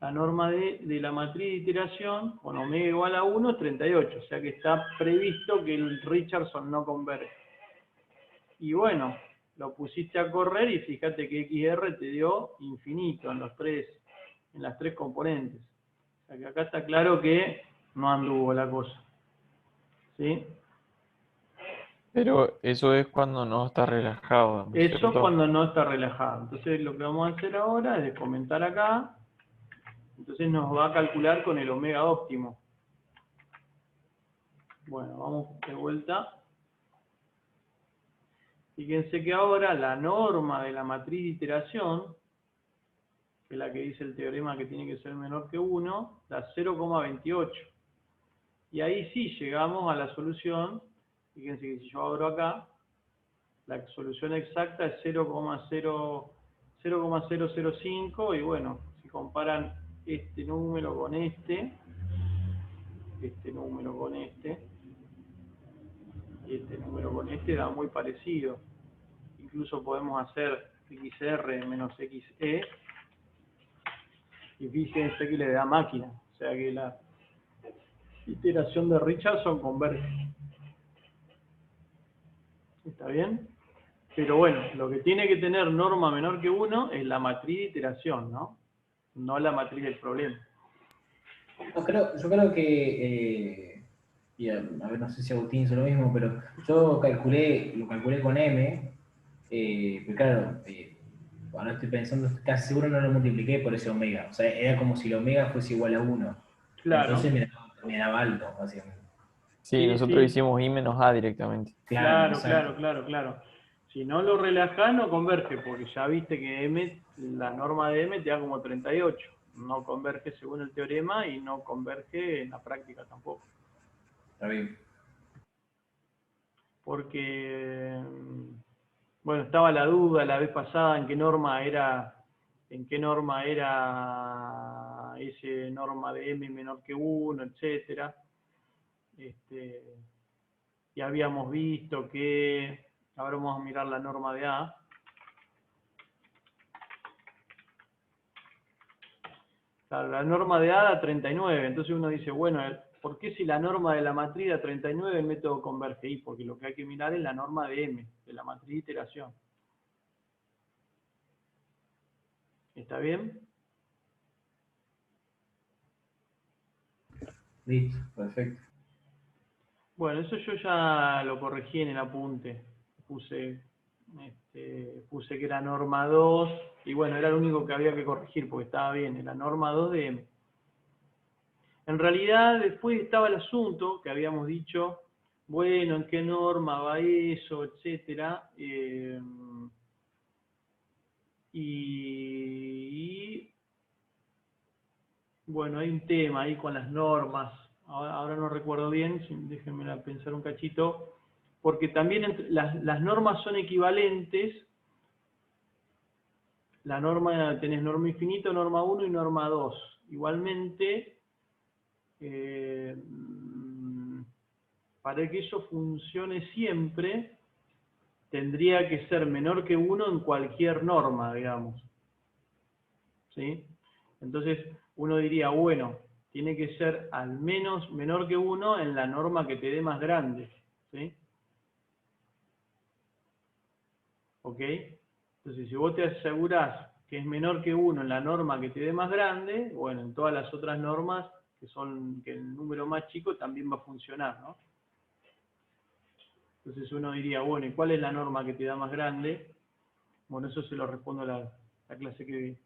La norma de la matriz de iteración con omega igual a 1 es 38. O sea que está previsto que el Richardson no converge. Y bueno, lo pusiste a correr y fíjate que XR te dio infinito en las tres componentes. O sea que acá está claro que no anduvo la cosa. ¿Sí? Pero eso es cuando no está relajado, ¿no es Eso cierto? cuando no está relajado. Entonces lo que vamos a hacer ahora es comentar acá. Entonces nos va a calcular con el omega óptimo. Bueno, vamos de vuelta. Fíjense que ahora la norma de la matriz de iteración, que es la que dice el teorema que tiene que ser menor que 1, da 0,28. Y ahí sí llegamos a la solución. Fíjense que si yo abro acá, la solución exacta es 0,005 y bueno, si comparan este número con este número con este, y este número con este da muy parecido. Incluso podemos hacer XR menos XE, y fíjense que le da máquina, o sea que la iteración de Richardson converge. ¿Está bien? Pero bueno, lo que tiene que tener norma menor que 1 es la matriz de iteración, ¿no? No la matriz del problema. No, yo creo que, y a ver, no sé si Agustín hizo lo mismo, pero yo lo calculé con M, pero claro, ahora estoy pensando, casi seguro no lo multipliqué por ese omega, o sea, era como si el omega fuese igual a 1. Claro. Entonces me daba alto, básicamente. Sí, Sí, nosotros sí. hicimos I menos A directamente. Claro, exacto. claro. Si no lo relajás, no converge, porque ya viste que M, la norma de M te da como 38. No converge según el teorema y no converge en la práctica tampoco. Está bien. Porque, bueno, estaba la duda la vez pasada en qué norma era ese norma de M menor que 1, etcétera. y habíamos visto que, ahora vamos a mirar la norma de A. Claro, la norma de A da 39, entonces uno dice, bueno, ¿por qué si la norma de la matriz da 39 el método converge? Y porque lo que hay que mirar es la norma de M, de la matriz de iteración. ¿Está bien? Listo, perfecto. Bueno, eso yo ya lo corregí en el apunte. Puse que era norma 2, y bueno, era lo único que había que corregir, porque estaba bien, era norma 2 de M. En realidad, después estaba el asunto que habíamos dicho, bueno, ¿en qué norma va eso, etcétera? Y bueno, hay un tema ahí con las normas. Ahora no recuerdo bien, déjenme pensar un cachito, porque también las normas son equivalentes. La norma, tenés norma infinito, norma 1 y norma 2. Igualmente, para que eso funcione siempre, tendría que ser menor que 1 en cualquier norma, digamos. ¿Sí? Entonces, uno diría, bueno, tiene que ser al menos menor que 1 en la norma que te dé más grande. ¿Sí? ¿Ok? Entonces, si vos te asegurás que es menor que 1 en la norma que te dé más grande, bueno, en todas las otras normas que el número más chico también va a funcionar, ¿no? Entonces uno diría, bueno, ¿y cuál es la norma que te da más grande? Bueno, eso se lo respondo a la clase que vi.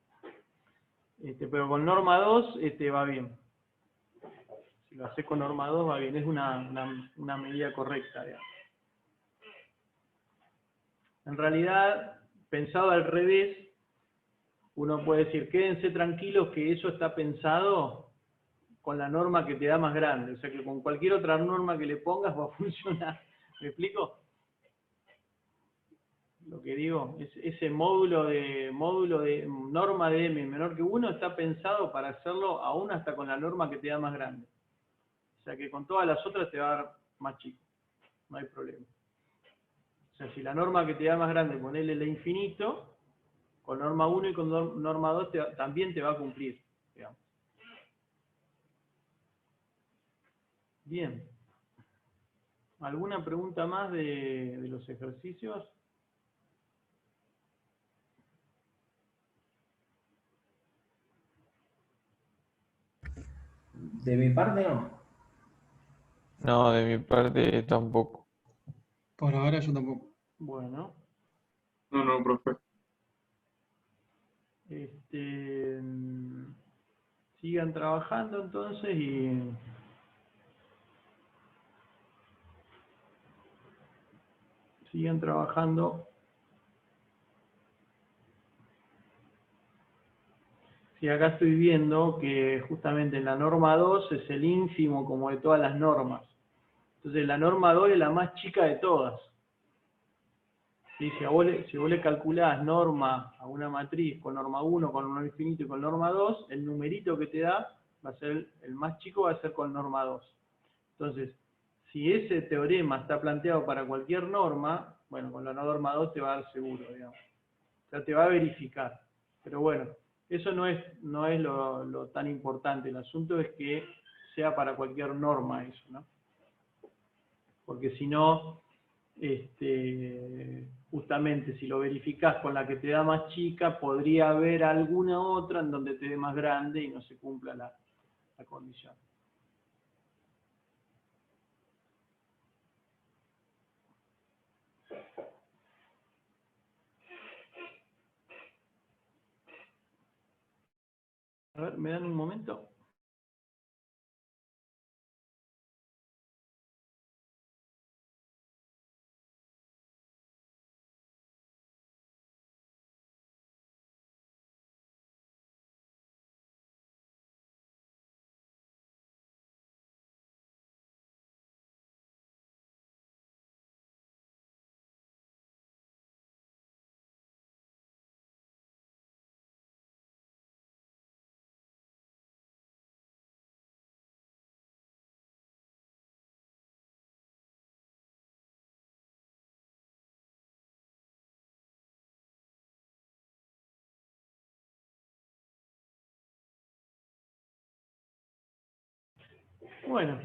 Pero con norma 2 va bien. Si lo haces con norma 2 va bien, es una medida correcta, digamos. En realidad, pensado al revés, uno puede decir, quédense tranquilos que eso está pensado con la norma que te da más grande. O sea que con cualquier otra norma que le pongas va a funcionar. ¿Me explico? Lo que digo, ese módulo de norma de M menor que 1 está pensado para hacerlo aún hasta con la norma que te da más grande. O sea que con todas las otras te va a dar más chico. No hay problema. O sea, si la norma que te da más grande, ponele el infinito, con norma 1 y con norma 2 también te va a cumplir, digamos. Bien. ¿Alguna pregunta más de los ejercicios? De mi parte no. No, de mi parte tampoco. Por ahora yo tampoco. Bueno. No, no, profe. Sigan trabajando entonces y sigan trabajando. Sí, acá estoy viendo que justamente en la norma 2 es el ínfimo como de todas las normas. Entonces la norma 2 es la más chica de todas. ¿Sí? Si vos le calculás norma a una matriz con norma 1, con norma infinito y con norma 2, el numerito que te da va a ser el más chico, va a ser con norma 2. Entonces, si ese teorema está planteado para cualquier norma, bueno, con la norma 2 te va a dar seguro, digamos. O sea, te va a verificar. Pero bueno, eso no es lo tan importante. El asunto es que sea para cualquier norma eso, ¿no? Porque si no, justamente si lo verificás con la que te da más chica, podría haber alguna otra en donde te dé más grande y no se cumpla la condición. A ver, ¿me dan un momento? Bueno,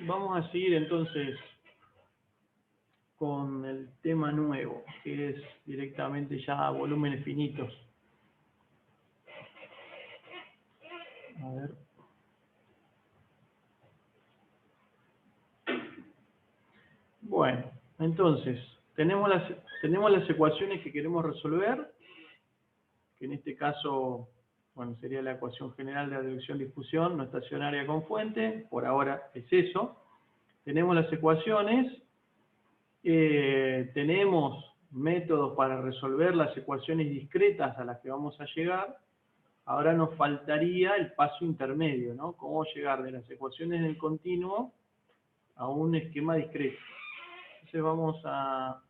vamos a seguir entonces con el tema nuevo, que es directamente ya volúmenes finitos. A ver. Bueno, entonces, tenemos las ecuaciones que queremos resolver, que en este caso, bueno, sería la ecuación general de la dirección-difusión no estacionaria con fuente, por ahora es eso. Tenemos las ecuaciones, tenemos métodos para resolver las ecuaciones discretas a las que vamos a llegar. Ahora nos faltaría el paso intermedio, ¿no? Cómo llegar de las ecuaciones del continuo a un esquema discreto. Entonces vamos a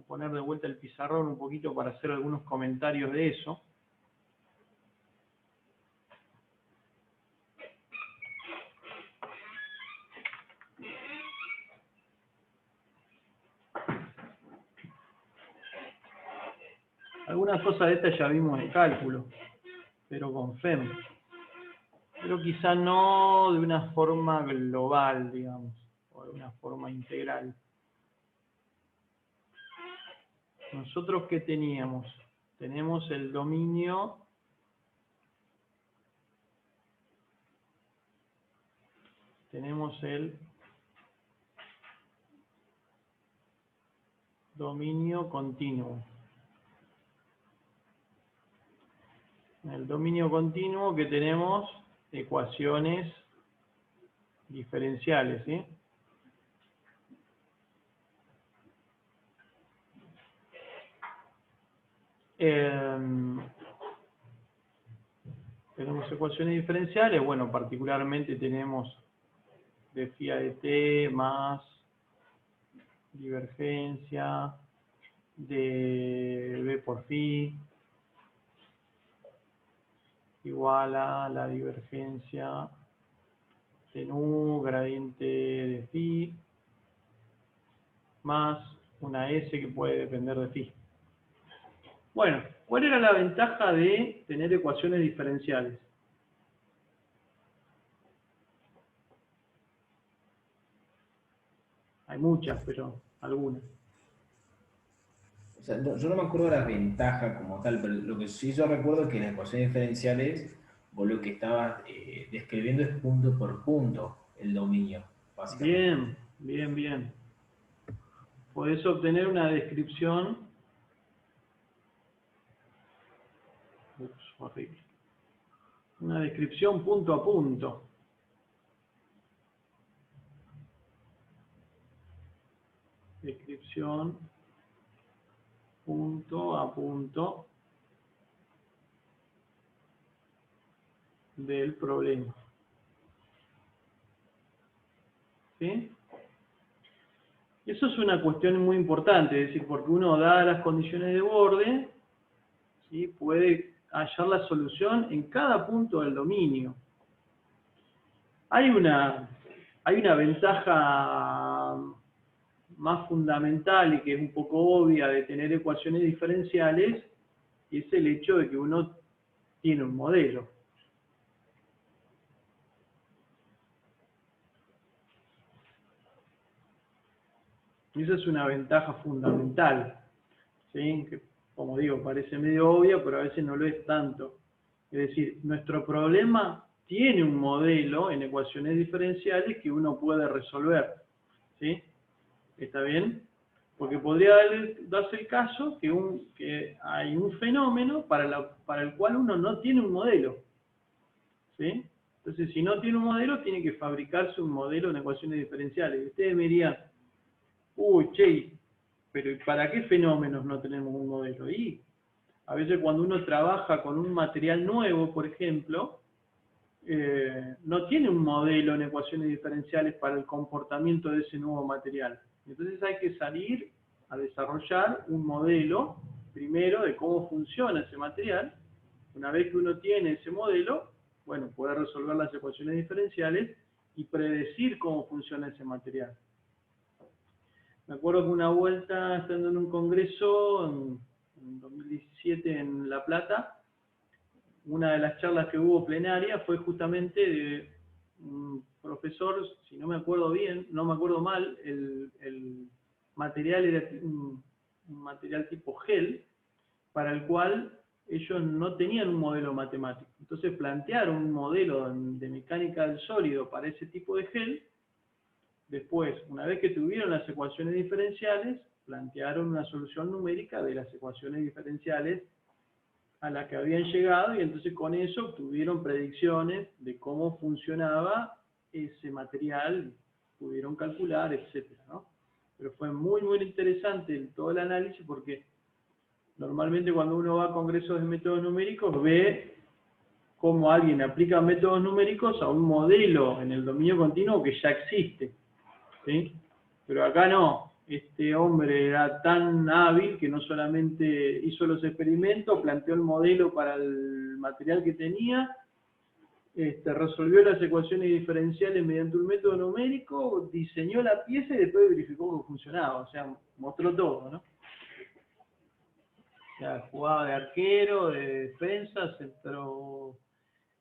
poner de vuelta el pizarrón un poquito para hacer algunos comentarios de eso. Algunas cosas de estas ya vimos en cálculo, pero con FEM. Pero quizá no de una forma global, digamos, o de una forma integral. ¿Nosotros qué teníamos? Tenemos el dominio continuo. En el dominio continuo que tenemos ecuaciones diferenciales, ¿sí? Tenemos ecuaciones diferenciales, bueno, particularmente tenemos de phi a de t más divergencia de b por phi igual a la divergencia de nu gradiente de phi más una s que puede depender de phi. Bueno, ¿cuál era la ventaja de tener ecuaciones diferenciales? Hay muchas, pero algunas. O sea, yo no me acuerdo de las ventajas como tal, pero lo que sí yo recuerdo es que en las ecuaciones diferenciales, vos lo que estabas describiendo es punto por punto el dominio, básicamente. Bien. Podés obtener una descripción. Horrible. Una descripción punto a punto. Descripción punto a punto del problema. ¿Sí? Eso es una cuestión muy importante, es decir, porque uno, dadas las condiciones de borde, ¿sí?, puede hallar la solución en cada punto del dominio. Hay una ventaja más fundamental y que es un poco obvia de tener ecuaciones diferenciales, y es el hecho de que uno tiene un modelo. Y esa es una ventaja fundamental, ¿sí? Que, como digo, parece medio obvia, pero a veces no lo es tanto. Es decir, nuestro problema tiene un modelo en ecuaciones diferenciales que uno puede resolver, ¿sí? ¿Está bien? Porque podría darse el caso que hay un fenómeno para el cual uno no tiene un modelo, ¿sí? Entonces, si no tiene un modelo, tiene que fabricarse un modelo en ecuaciones diferenciales. Y ustedes me dirían, uy, che, pero ¿y para qué fenómenos no tenemos un modelo? Y a veces cuando uno trabaja con un material nuevo, por ejemplo, no tiene un modelo en ecuaciones diferenciales para el comportamiento de ese nuevo material. Entonces hay que salir a desarrollar un modelo, primero, de cómo funciona ese material. Una vez que uno tiene ese modelo, bueno, puede resolver las ecuaciones diferenciales y predecir cómo funciona ese material. Me acuerdo que una vuelta, estando en un congreso, en 2017 en La Plata, una de las charlas que hubo plenaria fue justamente de un profesor, si no me acuerdo bien, no me acuerdo mal, el material era un material tipo gel, para el cual ellos no tenían un modelo matemático. Entonces plantearon un modelo de mecánica del sólido para ese tipo de gel. Después, una vez que tuvieron las ecuaciones diferenciales, plantearon una solución numérica de las ecuaciones diferenciales a las que habían llegado, y entonces con eso obtuvieron predicciones de cómo funcionaba ese material, pudieron calcular, etcétera, ¿no? Pero fue muy, muy interesante todo el análisis, porque normalmente cuando uno va a congresos de métodos numéricos ve cómo alguien aplica métodos numéricos a un modelo en el dominio continuo que ya existe, ¿sí? Pero acá no. Este hombre era tan hábil que no solamente hizo los experimentos, planteó el modelo para el material que tenía, resolvió las ecuaciones diferenciales mediante un método numérico, diseñó la pieza y después verificó que funcionaba. O sea, mostró todo, ¿no? O sea, jugaba de arquero, de defensa, centro,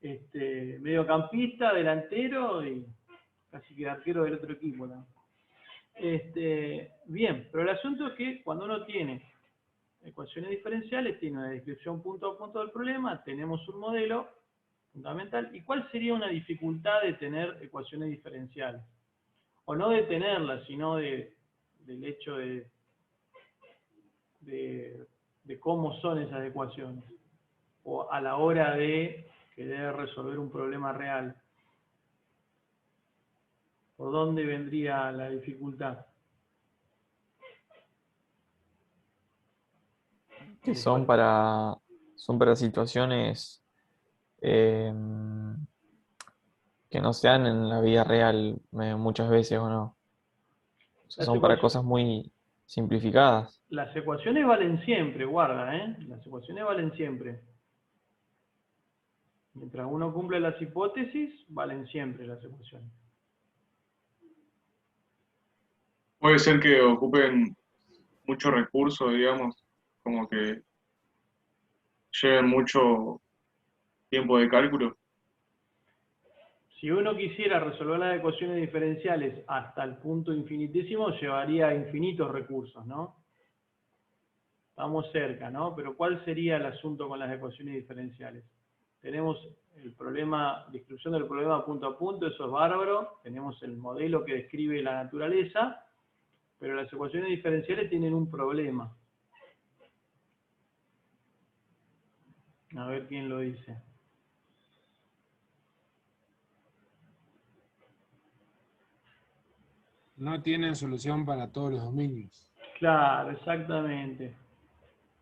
mediocampista, delantero y casi que arquero del otro equipo, ¿no? Bien, pero el asunto es que cuando uno tiene ecuaciones diferenciales, tiene una descripción punto a punto del problema, tenemos un modelo fundamental. ¿Y cuál sería una dificultad de tener ecuaciones diferenciales? O no de tenerlas, sino del hecho de cómo son esas ecuaciones, o a la hora de querer resolver un problema real. ¿Por dónde vendría la dificultad? Que son para situaciones que no se dan en la vida real muchas veces, ¿o no? O sea, son para cosas muy simplificadas. Las ecuaciones valen siempre, guarda, ¿eh? Las ecuaciones valen siempre. Mientras uno cumple las hipótesis, valen siempre las ecuaciones. Puede ser que ocupen mucho recurso, digamos, como que lleven mucho tiempo de cálculo. Si uno quisiera resolver las ecuaciones diferenciales hasta el punto infinitísimo, llevaría infinitos recursos, ¿no? Estamos cerca, ¿no? Pero ¿cuál sería el asunto con las ecuaciones diferenciales? Tenemos el problema, descripción del problema punto a punto, eso es bárbaro. Tenemos el modelo que describe la naturaleza, pero las ecuaciones diferenciales tienen un problema. A ver quién lo dice. No tienen solución para todos los dominios. Claro, exactamente.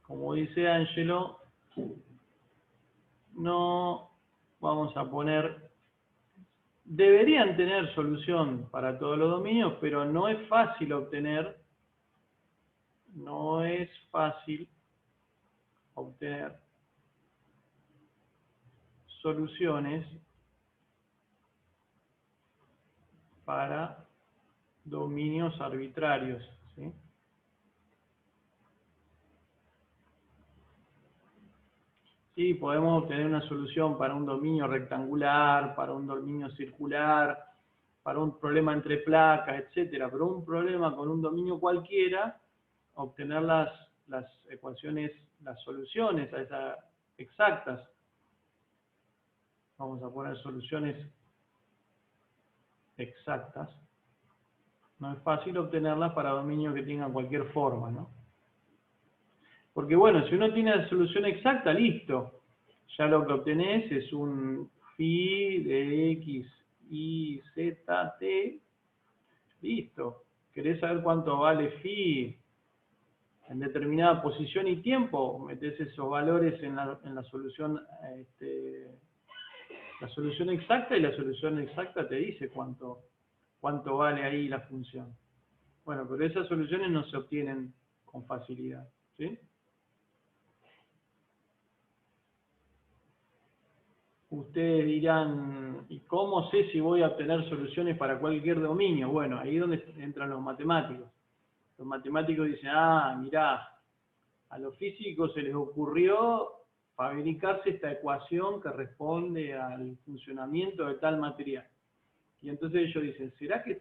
Como dice Angelo, no vamos a poner... Deberían tener solución para todos los dominios, pero no es fácil obtener soluciones para dominios arbitrarios, ¿sí? Sí, podemos obtener una solución para un dominio rectangular, para un dominio circular, para un problema entre placas, etcétera, pero un problema con un dominio cualquiera, obtener las ecuaciones, las soluciones a esas exactas. Vamos a poner soluciones exactas. No es fácil obtenerlas para dominios que tengan cualquier forma, ¿no? Porque bueno, si uno tiene la solución exacta, listo. Ya lo que obtenés es un phi de x, y, z, t. Listo. ¿Querés saber cuánto vale phi en determinada posición y tiempo? Metés esos valores en la solución, la solución exacta, y la solución exacta te dice cuánto vale ahí la función. Bueno, pero esas soluciones no se obtienen con facilidad, ¿sí? Ustedes dirán, ¿y cómo sé si voy a obtener soluciones para cualquier dominio? Bueno, ahí es donde entran los matemáticos. Los matemáticos dicen, mirá, a los físicos se les ocurrió fabricarse esta ecuación que responde al funcionamiento de tal material. Y entonces ellos dicen, ¿será que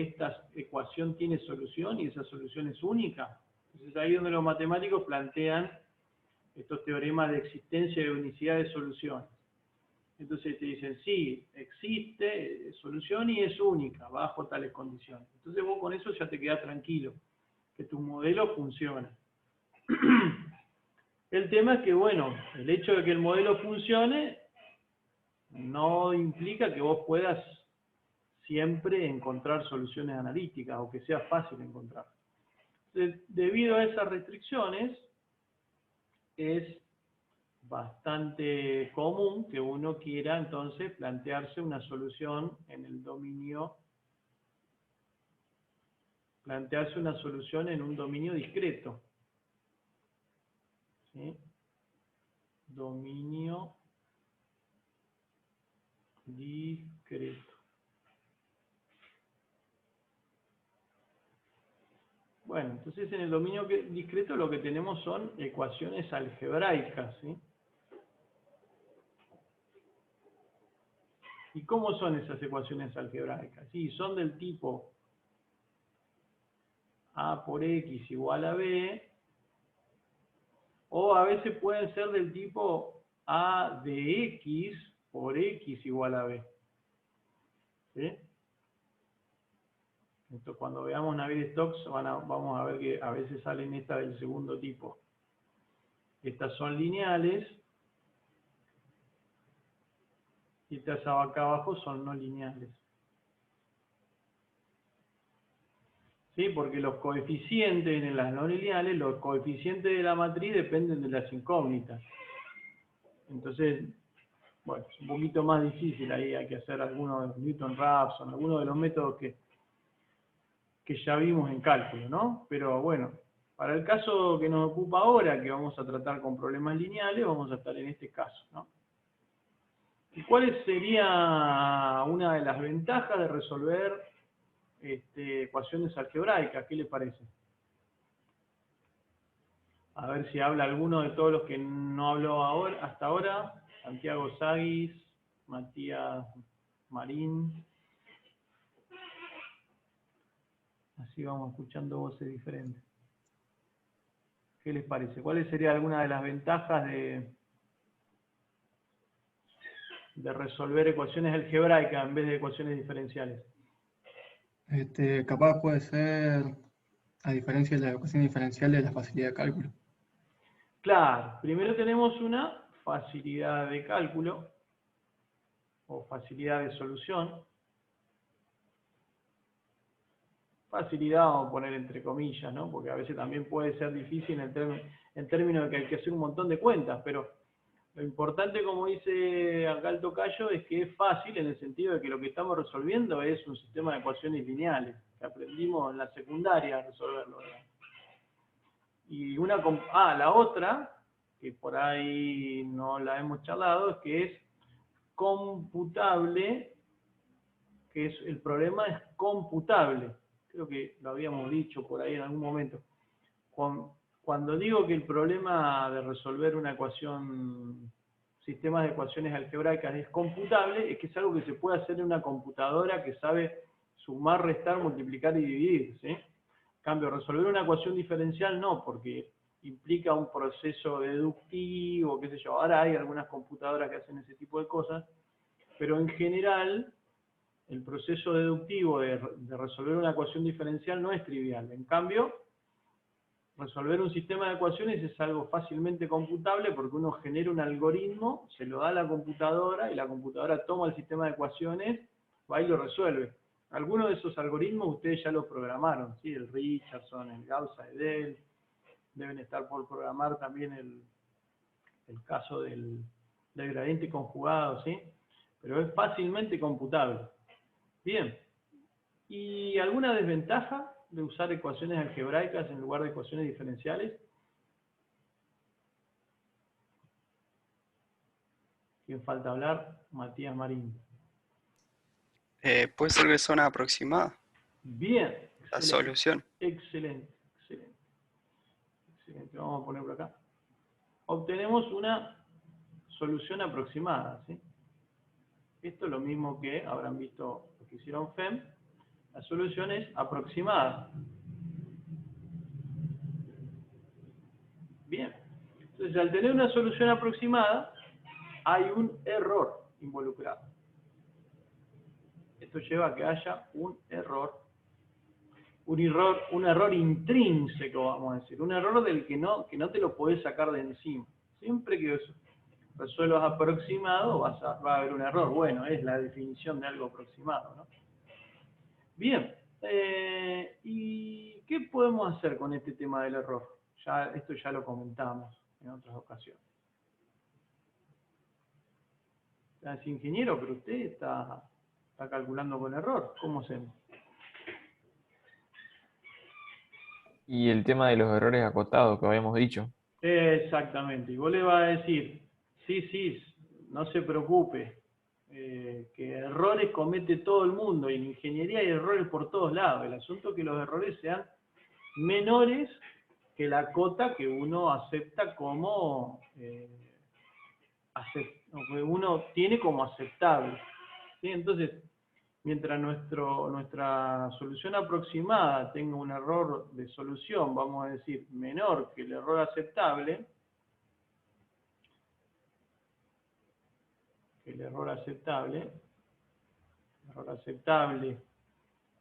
esta ecuación tiene solución y esa solución es única? Entonces ahí es donde los matemáticos plantean estos teoremas de existencia y de unicidad de soluciones. Entonces te dicen, sí, existe solución y es única, bajo tales condiciones. Entonces vos con eso ya te quedás tranquilo, que tu modelo funciona. El tema es que, bueno, el hecho de que el modelo funcione no implica que vos puedas siempre encontrar soluciones analíticas o que sea fácil encontrar. Entonces, debido a esas restricciones, es bastante común que uno quiera entonces plantearse una solución en el dominio, plantearse una solución en un dominio discreto. ¿Sí? Dominio discreto. Bueno, entonces en el dominio discreto lo que tenemos son ecuaciones algebraicas, ¿sí? ¿Y cómo son esas ecuaciones algebraicas? Sí, son del tipo A por X igual a B, o a veces pueden ser del tipo A de X por X igual a B. ¿Sí? Entonces, cuando veamos Navier-Stokes vamos a ver que a veces salen estas del segundo tipo. Estas son lineales y estas acá abajo son no lineales. ¿Sí? Porque los coeficientes en las no lineales, los coeficientes de la matriz dependen de las incógnitas. Entonces, bueno, es un poquito más difícil ahí, hay que hacer algunos de Newton-Raphson, algunos de los métodos que ya vimos en cálculo, ¿no? Pero bueno, para el caso que nos ocupa ahora, que vamos a tratar con problemas lineales, vamos a estar en este caso, ¿no? ¿Y cuál sería una de las ventajas de resolver ecuaciones algebraicas? ¿Qué le parece? A ver si habla alguno de todos los que no habló hasta ahora. Santiago Saguis, Matías Marín. Así vamos escuchando voces diferentes. ¿Qué les parece? ¿Cuáles serían algunas de las ventajas de resolver ecuaciones algebraicas en vez de ecuaciones diferenciales? Capaz puede ser, a diferencia de las ecuaciones diferenciales, la facilidad de cálculo. Claro, primero tenemos una facilidad de cálculo o facilidad de solución. Facilidad vamos a poner entre comillas, ¿no? Porque a veces también puede ser difícil en términos de que hay que hacer un montón de cuentas, pero lo importante, como dice acá el tocayo, es que es fácil en el sentido de que lo que estamos resolviendo es un sistema de ecuaciones lineales, que aprendimos en la secundaria a resolverlo, ¿verdad? Y la otra, que por ahí no la hemos charlado, es que es computable, que el problema es computable. Creo que lo habíamos dicho por ahí en algún momento. Cuando digo que el problema de resolver una ecuación, sistemas de ecuaciones algebraicas es computable, es que es algo que se puede hacer en una computadora que sabe sumar, restar, multiplicar y dividir, ¿sí? En cambio, resolver una ecuación diferencial no, porque implica un proceso deductivo, qué sé yo. Ahora hay algunas computadoras que hacen ese tipo de cosas, pero en general el proceso deductivo de resolver una ecuación diferencial no es trivial. En cambio, resolver un sistema de ecuaciones es algo fácilmente computable porque uno genera un algoritmo, se lo da a la computadora y la computadora toma el sistema de ecuaciones, va y lo resuelve. Algunos de esos algoritmos ustedes ya los programaron, ¿sí? El Richardson, el Gauss-Seidel, deben estar por programar también el caso del gradiente conjugado, ¿sí? Pero es fácilmente computable. Bien. ¿Y alguna desventaja de usar ecuaciones algebraicas en lugar de ecuaciones diferenciales? ¿Quién falta hablar? Matías Marín. Puede ser que son aproximadas. Bien. La Excelente. solución. Excelente, excelente. Excelente. Vamos a poner por acá. Obtenemos una solución aproximada, ¿sí? Esto es lo mismo que habrán visto lo que hicieron FEM. La solución es aproximada. Bien. Entonces, al tener una solución aproximada, hay un error involucrado. Esto lleva a que haya un error intrínseco, vamos a decir, un error del que no te lo podés sacar de encima. Siempre que resuelvas aproximado va a haber un error. Bueno, es la definición de algo aproximado, ¿no? Bien, ¿y qué podemos hacer con este tema del error? Esto ya lo comentamos en otras ocasiones. Es ingeniero, pero usted está calculando con error. ¿Cómo hacemos? Y el tema de los errores acotados que habíamos dicho. Exactamente. Y vos le vas a decir, sí, no se preocupe, que errores comete todo el mundo, y en ingeniería hay errores por todos lados. El asunto es que los errores sean menores que la cota que uno acepta como, que uno tiene como aceptable. ¿Sí? Entonces, mientras nuestra solución aproximada tenga un error de solución, vamos a decir, menor que el error aceptable,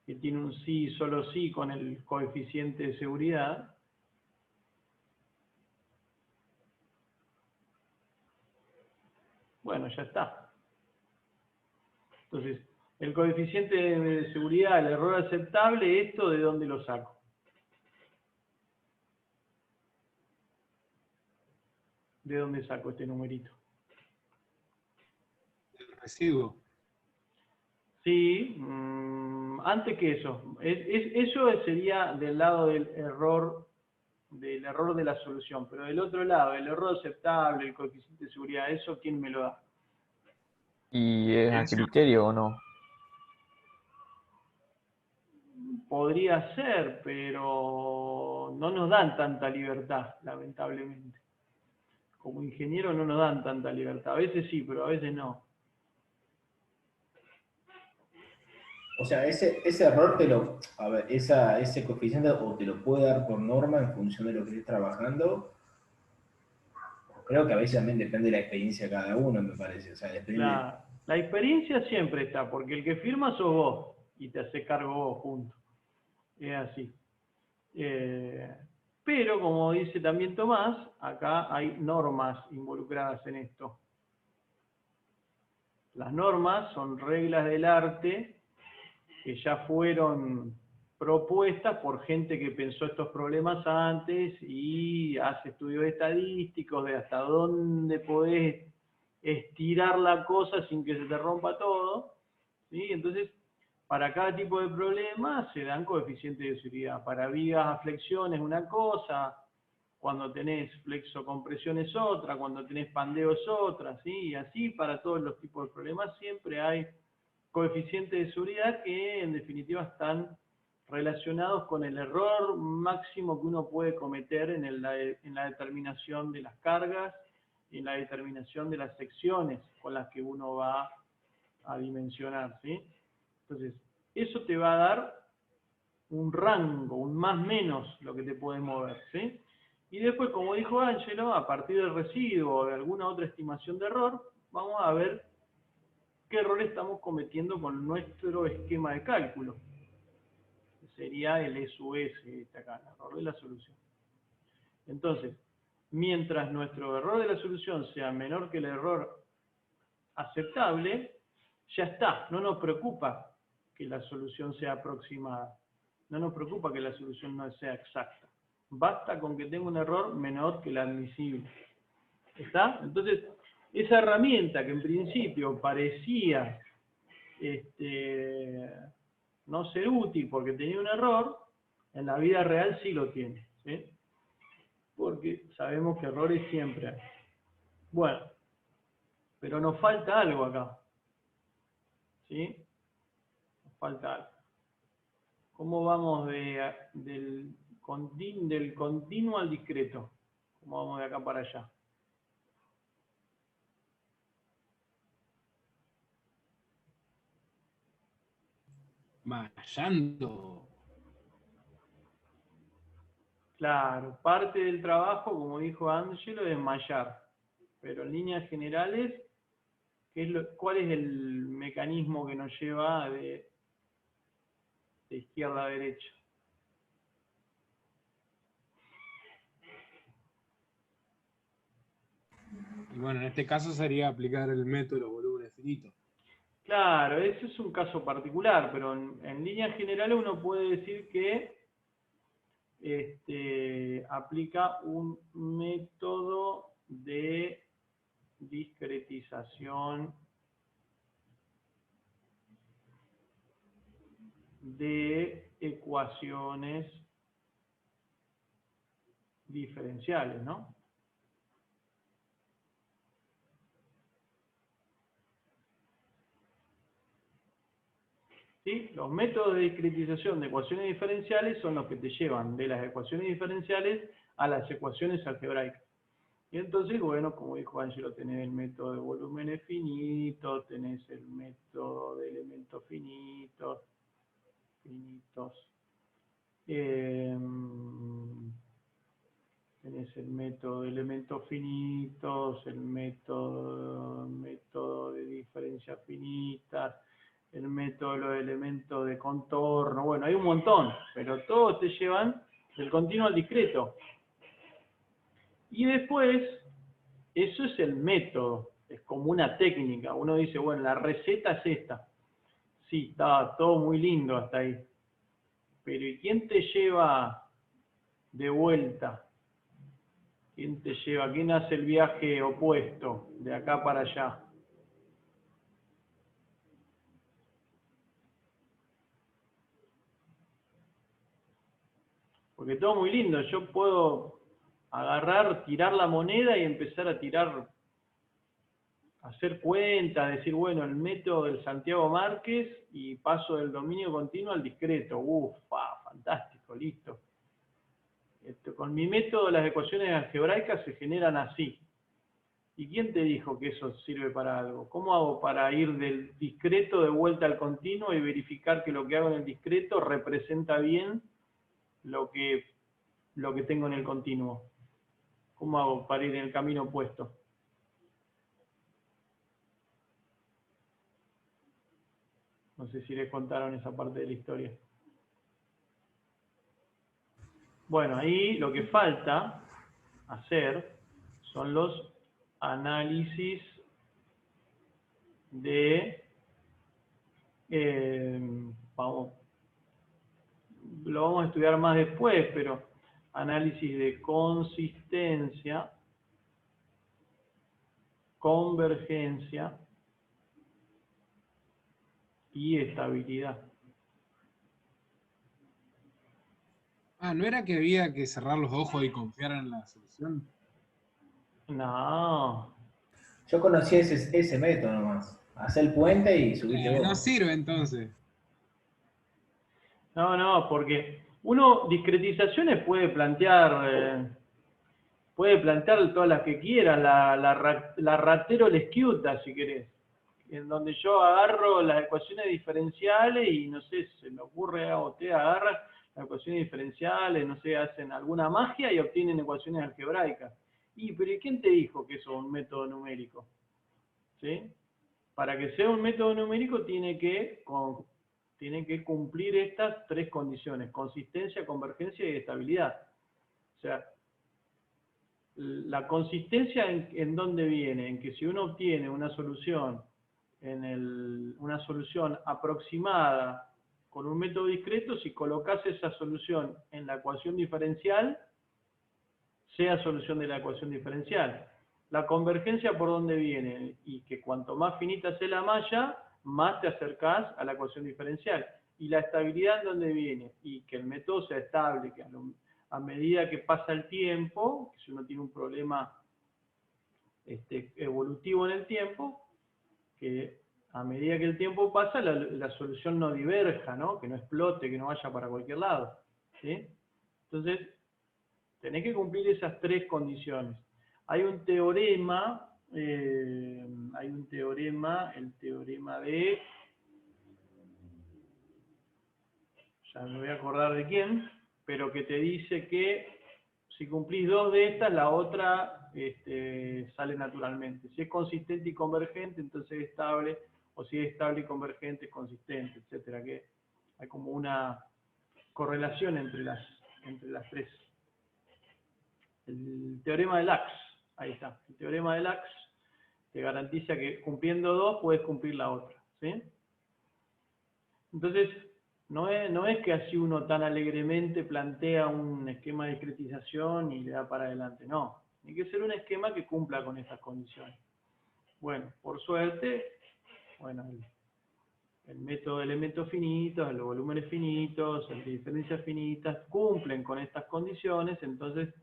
que tiene un sí, solo sí con el coeficiente de seguridad, bueno, ya está. Entonces, el coeficiente de seguridad, el error aceptable, ¿esto de dónde lo saco? ¿De dónde saco este numerito? El residuo. Sí, antes que eso. Eso sería del lado del error de la solución, pero del otro lado, el error aceptable, el coeficiente de seguridad, ¿eso quién me lo da? ¿Y es a criterio o no? Podría ser, pero no nos dan tanta libertad, lamentablemente. Como ingeniero no nos dan tanta libertad. A veces sí, pero a veces no. O sea, ese error ese coeficiente o te lo puede dar por norma en función de lo que estés trabajando. Creo que a veces también depende de la experiencia de cada uno, me parece. O sea, depende. La experiencia siempre está, porque el que firma sos vos y te hace cargo vos, punto. Es así. Pero, como dice también Tomás, acá hay normas involucradas en esto. Las normas son reglas del arte que ya fueron propuestas por gente que pensó estos problemas antes y hace estudios estadísticos de hasta dónde podés estirar la cosa sin que se te rompa todo, ¿sí? Entonces, para cada tipo de problema se dan coeficientes de seguridad. Para vigas a flexión es una cosa, cuando tenés flexocompresión es otra, cuando tenés pandeo es otra, ¿sí? Y así para todos los tipos de problemas siempre hay coeficientes de seguridad que en definitiva están relacionados con el error máximo que uno puede cometer en la determinación de las cargas y en la determinación de las secciones con las que uno va a dimensionar, ¿sí? Entonces, eso te va a dar un rango, un más menos lo que te puede mover, ¿sí? Y después, como dijo Ángelo, a partir del residuo o de alguna otra estimación de error, vamos a ver qué error estamos cometiendo con nuestro esquema de cálculo. Sería el SUS, acá, el error de la solución. Entonces, mientras nuestro error de la solución sea menor que el error aceptable, ya está, no nos preocupa que la solución sea aproximada, no nos preocupa que la solución no sea exacta. Basta con que tenga un error menor que el admisible. ¿Está? Entonces, esa herramienta que en principio parecía no ser útil porque tenía un error, en la vida real sí lo tiene, ¿sí? Porque sabemos que errores siempre hay. Bueno, pero nos falta algo acá, ¿sí? Nos falta algo. ¿Cómo vamos del continuo al discreto? ¿Cómo vamos de acá para allá? Mayando. Claro, parte del trabajo, como dijo Angelo, es mallar. Pero en líneas generales, ¿cuál es el mecanismo que nos lleva de izquierda a derecha? Y bueno, en este caso sería aplicar el método de los volúmenes finitos. Claro, ese es un caso particular, pero en líneas generales uno puede decir que aplica un método de discretización de ecuaciones diferenciales, ¿no? ¿Sí? Los métodos de discretización de ecuaciones diferenciales son los que te llevan de las ecuaciones diferenciales a las ecuaciones algebraicas. Y entonces, bueno, como dijo Angelo, tenés el método de volúmenes finitos, tenés el método de elementos finitos, tenés el método de elementos finitos, el método de diferencias finitas, el método de los elementos de contorno, bueno, hay un montón, pero todos te llevan del continuo al discreto. Y después, eso es el método, es como una técnica. Uno dice, bueno, la receta es esta. Sí, está todo muy lindo hasta ahí. Pero ¿y quién te lleva de vuelta? ¿Quién te lleva? ¿Quién hace el viaje opuesto, de acá para allá? Porque todo muy lindo, yo puedo agarrar, tirar la moneda y empezar a tirar, hacer cuentas, decir, bueno, el método del Santiago Márquez y paso del dominio continuo al discreto. Fantástico, listo. Con mi método las ecuaciones algebraicas se generan así. ¿Y quién te dijo que eso sirve para algo? ¿Cómo hago para ir del discreto de vuelta al continuo y verificar que lo que hago en el discreto representa bien lo que tengo en el continuo? ¿Cómo hago para ir en el camino opuesto? No sé si les contaron esa parte de la historia. Bueno, ahí lo que falta hacer son los análisis de, lo vamos a estudiar más después, pero análisis de consistencia, convergencia y estabilidad. ¿No era que había que cerrar los ojos y confiar en la solución? No. Yo conocí ese método nomás. Hacer el puente y subirte No vos. sirve entonces. No, porque uno discretizaciones puede plantear todas las que quiera, la ratero lesquiuta, si querés, en donde yo agarro las ecuaciones diferenciales y no sé, se me ocurre a usted agarra las ecuaciones diferenciales, no sé, hacen alguna magia y obtienen ecuaciones algebraicas. Pero ¿y quién te dijo que eso es un método numérico? ¿Sí? Para que sea un método numérico tiene que cumplir estas tres condiciones: consistencia, convergencia y estabilidad. O sea, la consistencia en dónde viene, en que si uno obtiene una solución una solución aproximada con un método discreto, si colocas esa solución en la ecuación diferencial, sea solución de la ecuación diferencial. La convergencia, ¿por dónde viene? Y que cuanto más finita sea la malla, más te acercás a la ecuación diferencial. ¿Y la estabilidad en dónde viene? Y que el método sea estable, que a medida que pasa el tiempo, que si uno tiene un problema evolutivo en el tiempo, que a medida que el tiempo pasa, la solución no diverja, ¿no? Que no explote, que no vaya para cualquier lado, ¿sí? Entonces, tenés que cumplir esas tres condiciones. Hay un teorema, el teorema de ya me voy a acordar de quién, pero que te dice que si cumplís 2 de estas, la otra sale naturalmente. Si es consistente y convergente, entonces es estable, o si es estable y convergente, es consistente, etcétera. Que hay como una correlación entre las tres. El teorema de Lax, ahí está. El teorema de Lax te garantiza que cumpliendo 2 puedes cumplir la otra, ¿sí? Entonces, no es que así uno tan alegremente plantea un esquema de discretización y le da para adelante, no. Tiene que ser un esquema que cumpla con esas condiciones. Bueno, por suerte, bueno, el método de elementos finitos, los volúmenes finitos, el de diferencias finitas, cumplen con estas condiciones, entonces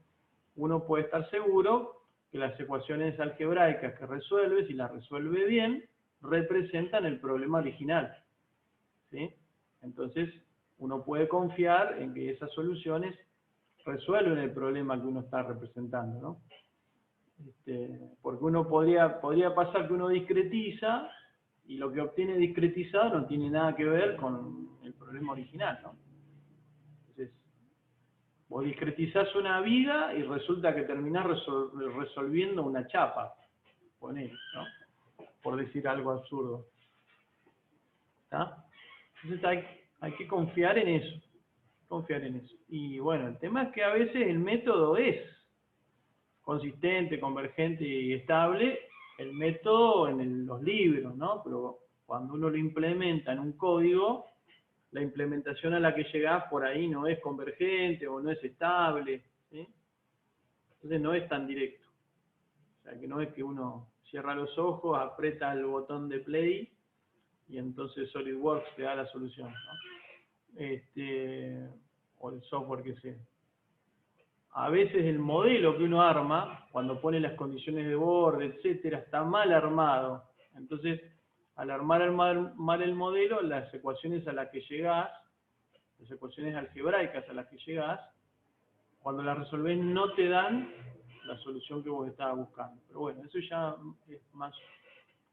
uno puede estar seguro que las ecuaciones algebraicas que resuelve, si las resuelve bien, representan el problema original, ¿sí? Entonces, uno puede confiar en que esas soluciones resuelven el problema que uno está representando, ¿no? Porque uno podría pasar que uno discretiza y lo que obtiene discretizado no tiene nada que ver con el problema original, ¿no? Entonces, vos discretizás una viga y resulta que terminás resolviendo una chapa, ponele, ¿no? Por decir algo absurdo. ¿Está? Entonces hay que confiar en eso. Y bueno, el tema es que a veces el método es consistente, convergente y estable, el método en los libros, ¿no? Pero cuando uno lo implementa en un código, la implementación a la que llegás por ahí no es convergente o no es estable, ¿sí? Entonces no es tan directo. O sea, que no es que uno cierra los ojos, aprieta el botón de play y entonces SolidWorks te da la solución, ¿no? O el software que sea. A veces el modelo que uno arma, cuando pone las condiciones de borde, etcétera, está mal armado. Entonces, al armar mal el modelo, las ecuaciones a las que llegás, las ecuaciones algebraicas a las que llegás, cuando las resolvés no te dan la solución que vos estabas buscando. Pero bueno, eso ya es más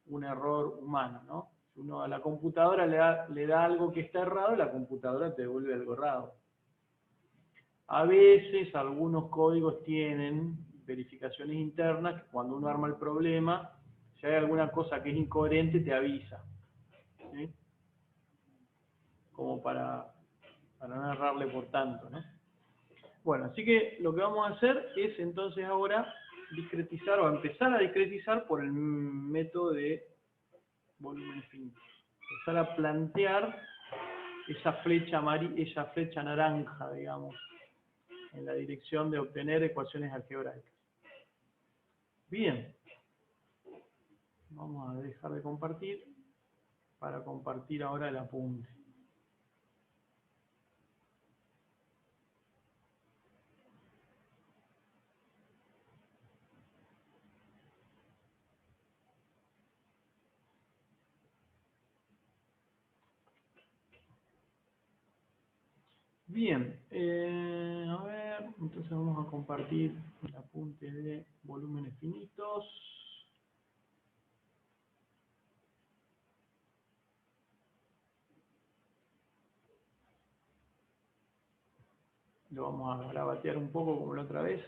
un error humano, ¿no? Si uno a la computadora le da algo que está errado, la computadora te devuelve algo errado. A veces algunos códigos tienen verificaciones internas que cuando uno arma el problema, si hay alguna cosa que es incoherente, te avisa, ¿sí? Como para no errarle por tanto, ¿no? Bueno, así que lo que vamos a hacer es entonces ahora discretizar o empezar a discretizar por el método de volúmenes finitos. Empezar a plantear esa flecha naranja, digamos, en la dirección de obtener ecuaciones algebraicas. Bien. Vamos a dejar de compartir para compartir ahora el apunte. Bien, a ver, entonces vamos a compartir el apunte de volúmenes finitos. Lo vamos a grabatear un poco como la otra vez.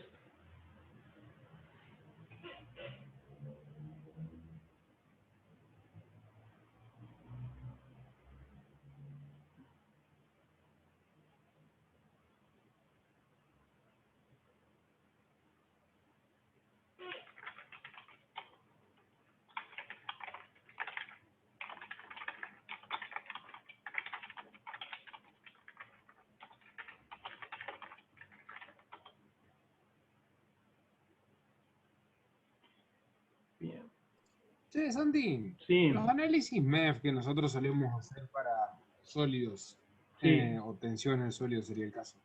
Bien. Che, Santi, Sí. los análisis MEF que nosotros solemos hacer para sólidos, Sí. o tensiones sólidos sería el caso,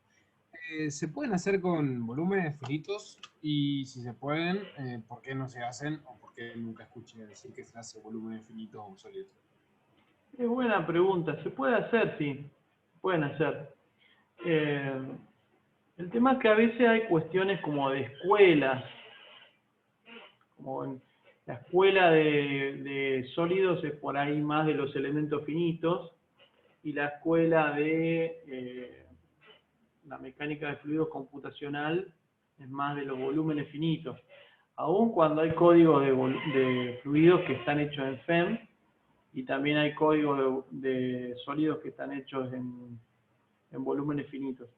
¿se pueden hacer con volúmenes finitos? Y si se pueden, ¿por qué no se hacen? ¿O por qué nunca escuché decir que se hace volúmenes finitos o sólidos? Es buena pregunta. Se puede hacer, sí. Pueden hacer. El tema es que a veces hay cuestiones como de escuelas. Como en la escuela de sólidos es por ahí más de los elementos finitos. y la escuela de la mecánica de fluidos computacional es más de los volúmenes finitos. Aún cuando hay códigos de fluidos que están hechos en FEM, y también hay códigos de sólidos que están hechos en volúmenes finitos.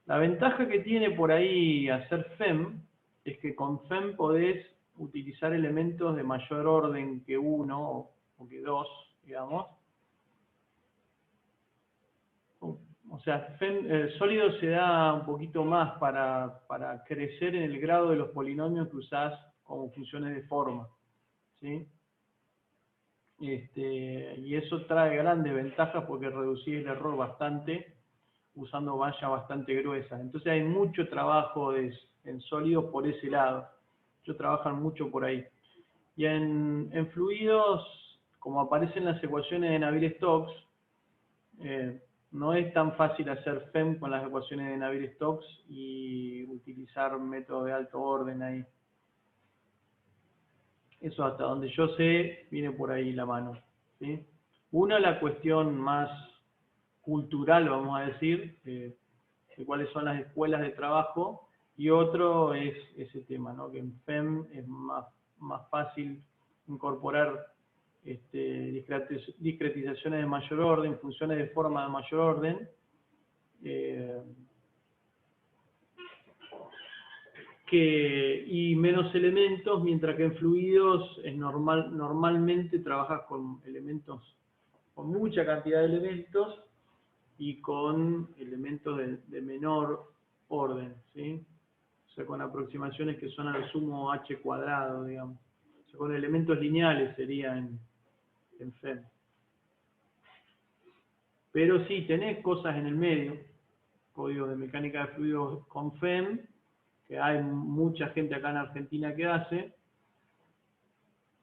La ventaja que tiene por ahí hacer FEM es que con FEM podés utilizar elementos de mayor orden que 1 o que 2, digamos. O sea, sólido se da un poquito más para crecer en el grado de los polinomios que usás como funciones de forma, ¿sí? Y eso trae grandes ventajas porque reducís el error bastante usando vallas bastante gruesas. Entonces hay mucho trabajo en sólidos por ese lado. Ellos trabajan mucho por ahí. Y en fluidos, como aparecen las ecuaciones de Navier-Stokes, no es tan fácil hacer FEM con las ecuaciones de Navier-Stokes y utilizar métodos de alto orden ahí. Eso hasta donde yo sé, viene por ahí la mano, ¿sí? Una, la cuestión más cultural, vamos a decir, de cuáles son las escuelas de trabajo, y otro es ese tema, ¿no? Que en FEM es más fácil incorporar discretizaciones de mayor orden, funciones de forma de mayor orden, y menos elementos, mientras que en fluidos es normalmente trabajas con elementos, con mucha cantidad de elementos y con elementos de menor orden, ¿sí? O sea, con aproximaciones que son al sumo h cuadrado, digamos. O sea, con elementos lineales sería en FEM. Pero sí, tenés cosas en el medio, códigos de mecánica de fluidos con FEM, que hay mucha gente acá en Argentina que hace,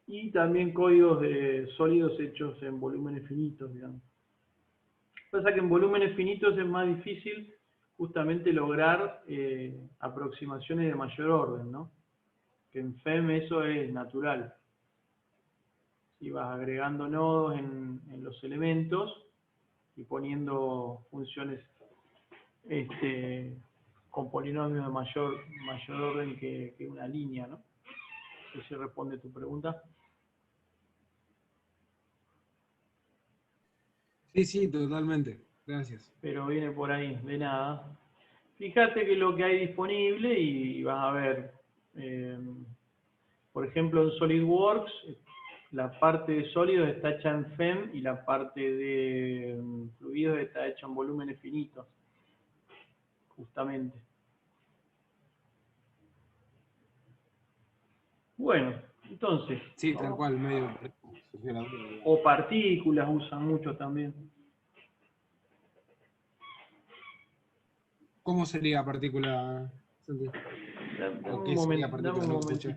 y también códigos de sólidos hechos en volúmenes finitos, digamos. Pasa que en volúmenes finitos es más difícil justamente lograr aproximaciones de mayor orden, ¿no? Que en FEM eso es natural. Si vas agregando nodos en los elementos y poniendo funciones con polinomios de mayor orden que una línea, ¿no? No sé si responde tu pregunta. Sí, sí, totalmente. Gracias. Pero viene por ahí, de nada. Fíjate que lo que hay disponible y vas a ver, por ejemplo, en SolidWorks, la parte de sólidos está hecha en FEM y la parte de fluidos está hecha en volúmenes finitos, justamente. Bueno, entonces... Sí, tal cual, medio... O partículas usan mucho también. ¿Cómo sería partícula, Santi? Dame ¿O un qué sería momento, partícula? No escuché.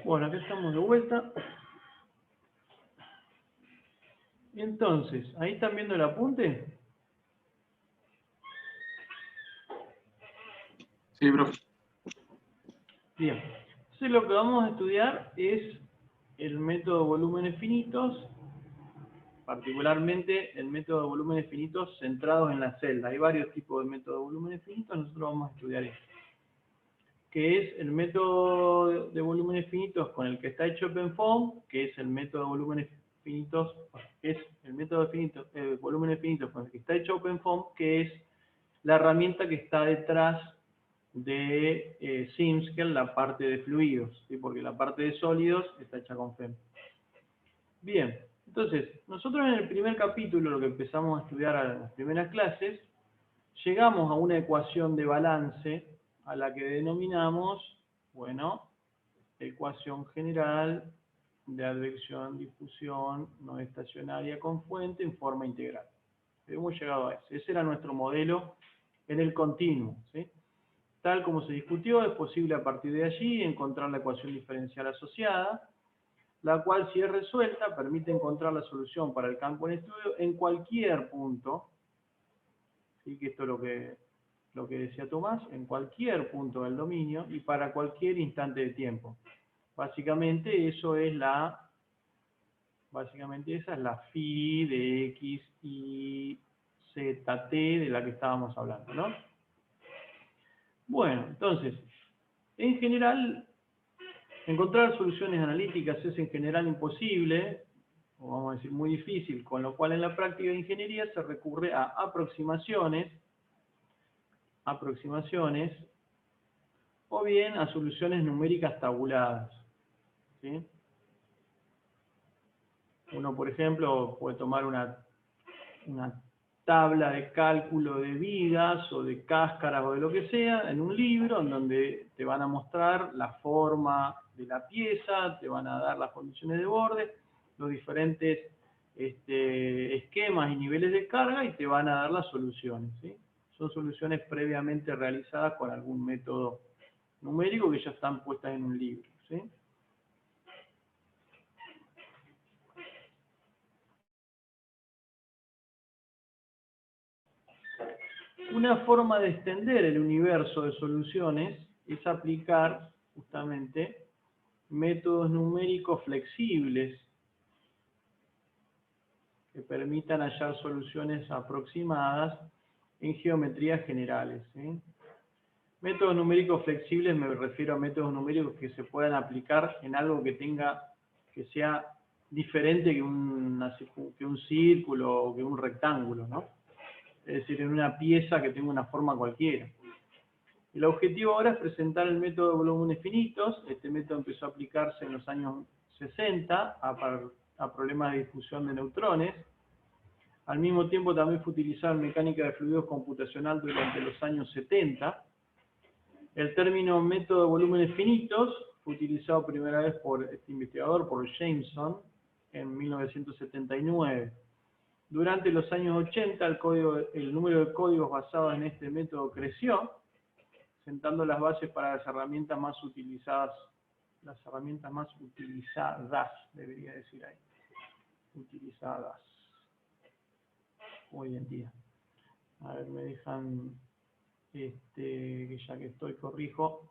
Bueno, acá estamos de vuelta. Entonces, ¿ahí están viendo el apunte? Sí, profe. Bien. Entonces lo que vamos a estudiar es el método de volúmenes finitos, particularmente el método de volúmenes finitos centrados en la celda. Hay varios tipos de métodos de volúmenes finitos, nosotros vamos a estudiar este, que es el método de volúmenes finitos con el que está hecho OpenFOAM, que es el método de volúmenes finitos, es el método de volúmenes finitos con el que está hecho OpenFOAM, que es la herramienta que está detrás de SIMS, que es la parte de fluidos, ¿sí? Porque la parte de sólidos está hecha con FEM. Bien, entonces, nosotros en el primer capítulo, lo que empezamos a estudiar en las primeras clases, llegamos a una ecuación de balance a la que denominamos, bueno, ecuación general de advección, difusión no estacionaria con fuente en forma integral. Hemos llegado a ese. Ese era nuestro modelo en el continuo, ¿sí? Tal como se discutió, es posible a partir de allí encontrar la ecuación diferencial asociada, la cual, si es resuelta, permite encontrar la solución para el campo en estudio en cualquier punto, ¿sí? Que esto es lo que decía Tomás, en cualquier punto del dominio y para cualquier instante de tiempo. Básicamente, esa es la phi de x y zt de la que estábamos hablando, ¿no? Bueno, entonces, en general, encontrar soluciones analíticas es en general imposible, o vamos a decir muy difícil, con lo cual en la práctica de ingeniería se recurre a aproximaciones, o bien a soluciones numéricas tabuladas, ¿sí? Uno, por ejemplo, puede tomar una tabla de cálculo de vigas o de cáscaras o de lo que sea en un libro en donde te van a mostrar la forma de la pieza, te van a dar las condiciones de borde, los diferentes esquemas y niveles de carga y te van a dar las soluciones, ¿sí? Son soluciones previamente realizadas con algún método numérico que ya están puestas en un libro, ¿sí? Una forma de extender el universo de soluciones es aplicar justamente métodos numéricos flexibles que permitan hallar soluciones aproximadas en geometrías generales, ¿sí? Métodos numéricos flexibles me refiero a métodos numéricos que se puedan aplicar en algo que sea diferente que un círculo o que un rectángulo, ¿no? Es decir, en una pieza que tenga una forma cualquiera. El objetivo ahora es presentar el método de volúmenes finitos. Este método empezó a aplicarse en los años 60 a problemas de difusión de neutrones. Al mismo tiempo también fue utilizado en mecánica de fluidos computacional durante los años 70. El término método de volúmenes finitos fue utilizado primera vez por este investigador, por Jameson, en 1979. Durante los años 80 el número de códigos basados en este método creció, sentando las bases para las herramientas más utilizadas, debería decir ahí, utilizadas hoy en día. A ver, me dejan, que ya que estoy corrijo.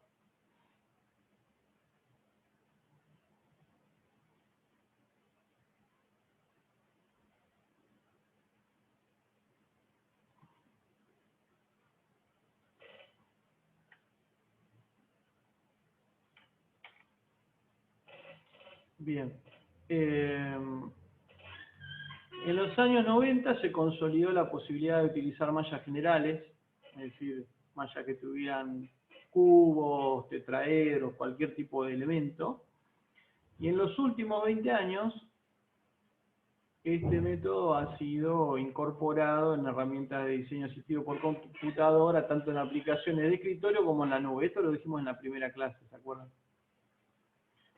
Bien. En los años 90 se consolidó la posibilidad de utilizar mallas generales, es decir, mallas que tuvieran cubos, tetraedros, cualquier tipo de elemento. Y en los últimos 20 años, este método ha sido incorporado en herramientas de diseño asistido por computadora, tanto en aplicaciones de escritorio como en la nube. Esto lo dijimos en la primera clase, ¿se acuerdan?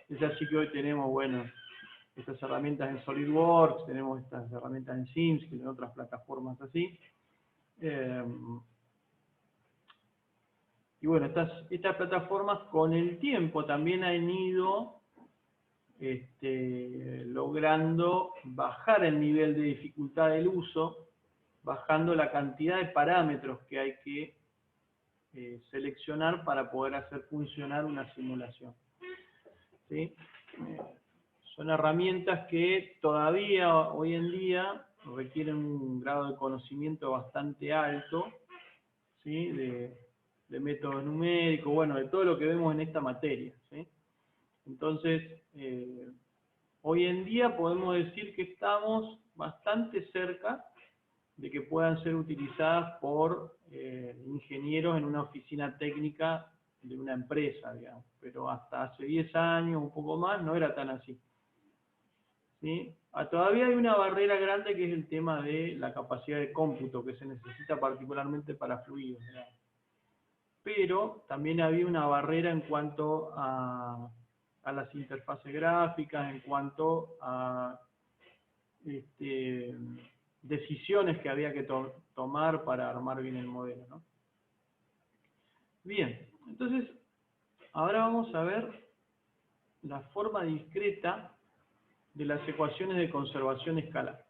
Es así que hoy tenemos, bueno, estas herramientas en SolidWorks, tenemos estas herramientas en SIMS, que en otras plataformas así. Y bueno, estas plataformas con el tiempo también han ido logrando bajar el nivel de dificultad del uso, bajando la cantidad de parámetros que hay que seleccionar para poder hacer funcionar una simulación. ¿Sí? Son herramientas que todavía hoy en día requieren un grado de conocimiento bastante alto, ¿sí? de métodos numéricos, bueno, de todo lo que vemos en esta materia, ¿sí? Entonces, hoy en día podemos decir que estamos bastante cerca de que puedan ser utilizadas por ingenieros en una oficina técnica de una empresa, digamos, pero hasta hace 10 años, un poco más, no era tan así. ¿Sí? Todavía hay una barrera grande que es el tema de la capacidad de cómputo que se necesita particularmente para fluidos, digamos. Pero también había una barrera en cuanto a las interfaces gráficas, en cuanto a decisiones que había que tomar para armar bien el modelo, ¿no? Bien, entonces ahora vamos a ver la forma discreta de las ecuaciones de conservación escalar.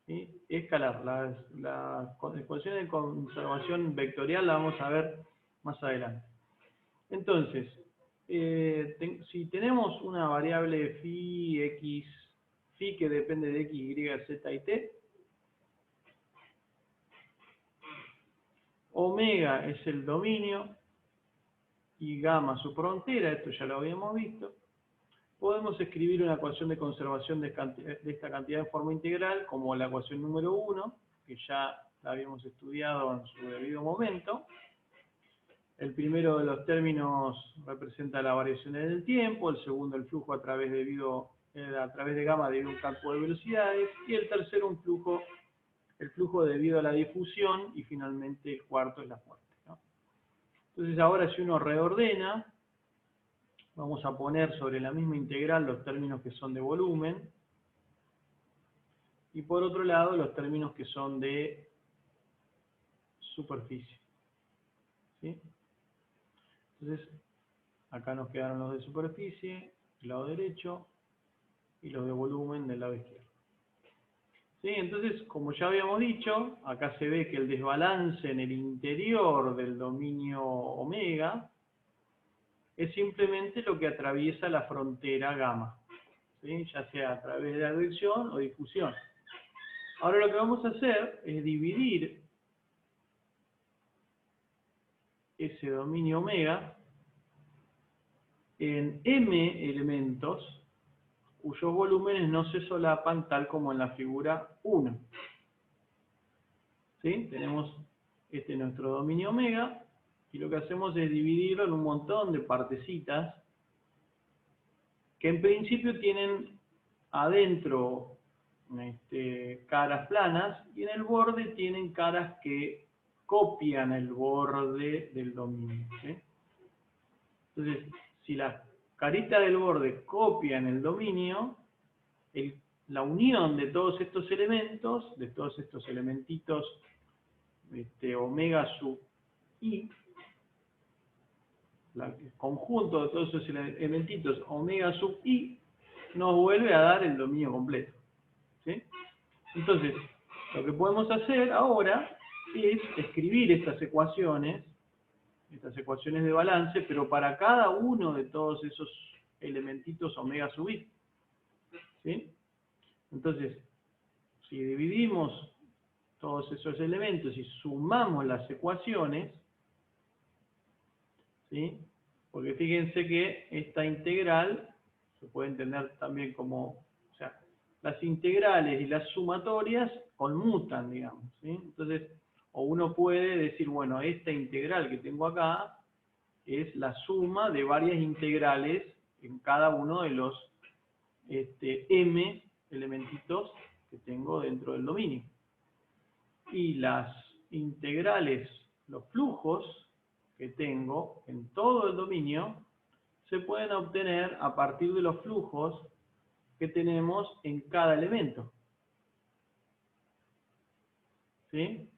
¿Sí? Escalar, las ecuaciones de conservación vectorial la vamos a ver más adelante. Entonces, si tenemos una variable phi que depende de x, y, z y t, omega es el dominio y gamma su frontera, esto ya lo habíamos visto. Podemos escribir una ecuación de conservación de esta cantidad en forma integral como la ecuación número 1, que ya la habíamos estudiado en su debido momento. El primero de los términos representa la variación en el tiempo, el segundo el flujo a través de gamma debido a un campo de velocidades, y el tercero el flujo debido a la difusión, y finalmente el cuarto es la fuente, ¿no? Entonces ahora, si uno reordena, vamos a poner sobre la misma integral los términos que son de volumen, y por otro lado los términos que son de superficie. ¿Sí? Entonces, acá nos quedaron los de superficie, del lado derecho, y los de volumen del lado izquierdo. ¿Sí? Entonces, como ya habíamos dicho, acá se ve que el desbalance en el interior del dominio omega es simplemente lo que atraviesa la frontera gamma, ¿sí? Ya sea a través de advección o difusión. Ahora lo que vamos a hacer es dividir ese dominio omega en m elementos cuyos volúmenes no se solapan tal como en la figura 1. ¿Sí? Tenemos nuestro dominio omega, y lo que hacemos es dividirlo en un montón de partecitas que en principio tienen adentro caras planas, y en el borde tienen caras que copian el borde del dominio, ¿sí? Entonces, si las caritas del borde copian el dominio, la unión de todos estos elementos, de todos estos elementitos omega sub i, el conjunto de todos esos elementitos omega sub i, nos vuelve a dar el dominio completo, ¿sí? Entonces, lo que podemos hacer ahora es escribir estas ecuaciones de balance, pero para cada uno de todos esos elementitos omega sub i, ¿sí? Entonces, si dividimos todos esos elementos y sumamos las ecuaciones, ¿sí? Porque fíjense que esta integral se puede entender también como, o sea, las integrales y las sumatorias conmutan, digamos, ¿sí? Entonces, o uno puede decir, bueno, esta integral que tengo acá es la suma de varias integrales en cada uno de los m elementitos que tengo dentro del dominio. Y las integrales, los flujos que tengo en todo el dominio, se pueden obtener a partir de los flujos que tenemos en cada elemento. ¿Sí?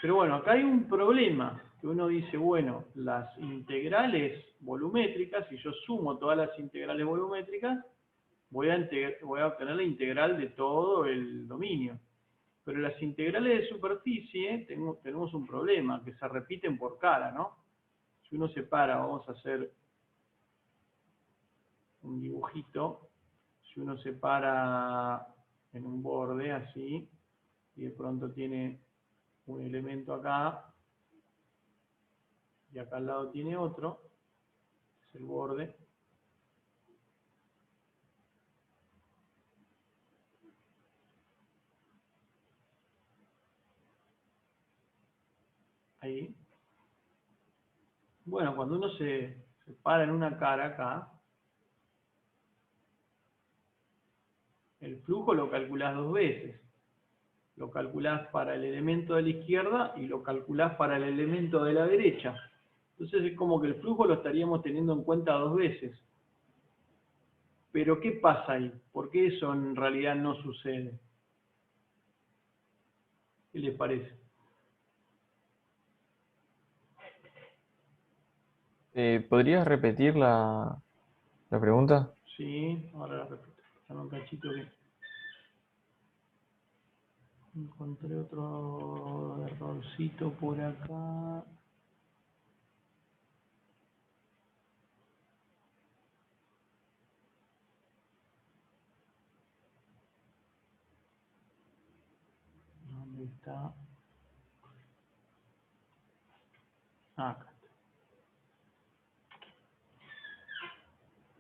Pero bueno, acá hay un problema, que uno dice, bueno, las integrales volumétricas, si yo sumo todas las integrales volumétricas, voy a obtener la integral de todo el dominio. Pero las integrales de superficie tenemos un problema, que se repiten por cara, ¿no? Si uno separa, vamos a hacer un dibujito, si uno separa en un borde así, y de pronto tiene un elemento acá, y acá al lado tiene otro, es el borde. Ahí. Bueno, cuando uno se para en una cara acá, el flujo lo calculás dos veces. Lo calculás para el elemento de la izquierda y lo calculás para el elemento de la derecha. Entonces es como que el flujo lo estaríamos teniendo en cuenta dos veces. Pero ¿qué pasa ahí? ¿Por qué eso en realidad no sucede? ¿Qué les parece? ¿Podrías repetir la pregunta? Sí, ahora la repito. Dame un cachito que encontré otro errorcito por acá. ¿Dónde está? Acá.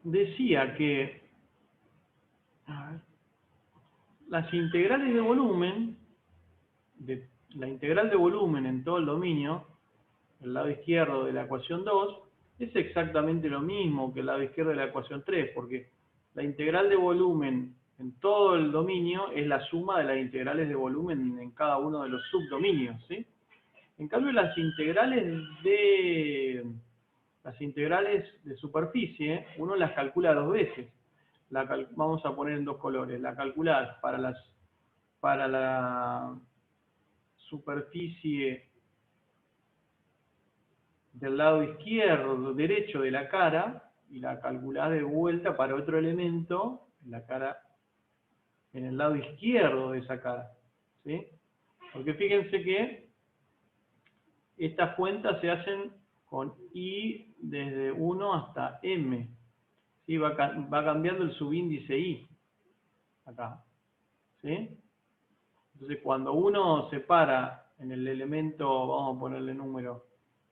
Decía que las integrales de volumen, la integral de volumen en todo el dominio, el lado izquierdo de la ecuación 2, es exactamente lo mismo que el lado izquierdo de la ecuación 3, porque la integral de volumen en todo el dominio es la suma de las integrales de volumen en cada uno de los subdominios, ¿sí? En cambio, las integrales de superficie, uno las calcula dos veces. Vamos a poner en dos colores. La calculás para la superficie del lado izquierdo, derecho de la cara, y la calculás de vuelta para otro elemento, la cara, en el lado izquierdo de esa cara, ¿sí? Porque fíjense que estas cuentas se hacen con I desde 1 hasta M. ¿Sí? Va cambiando el subíndice I, acá. ¿Sí? Entonces, cuando uno separa en el elemento, vamos a ponerle número,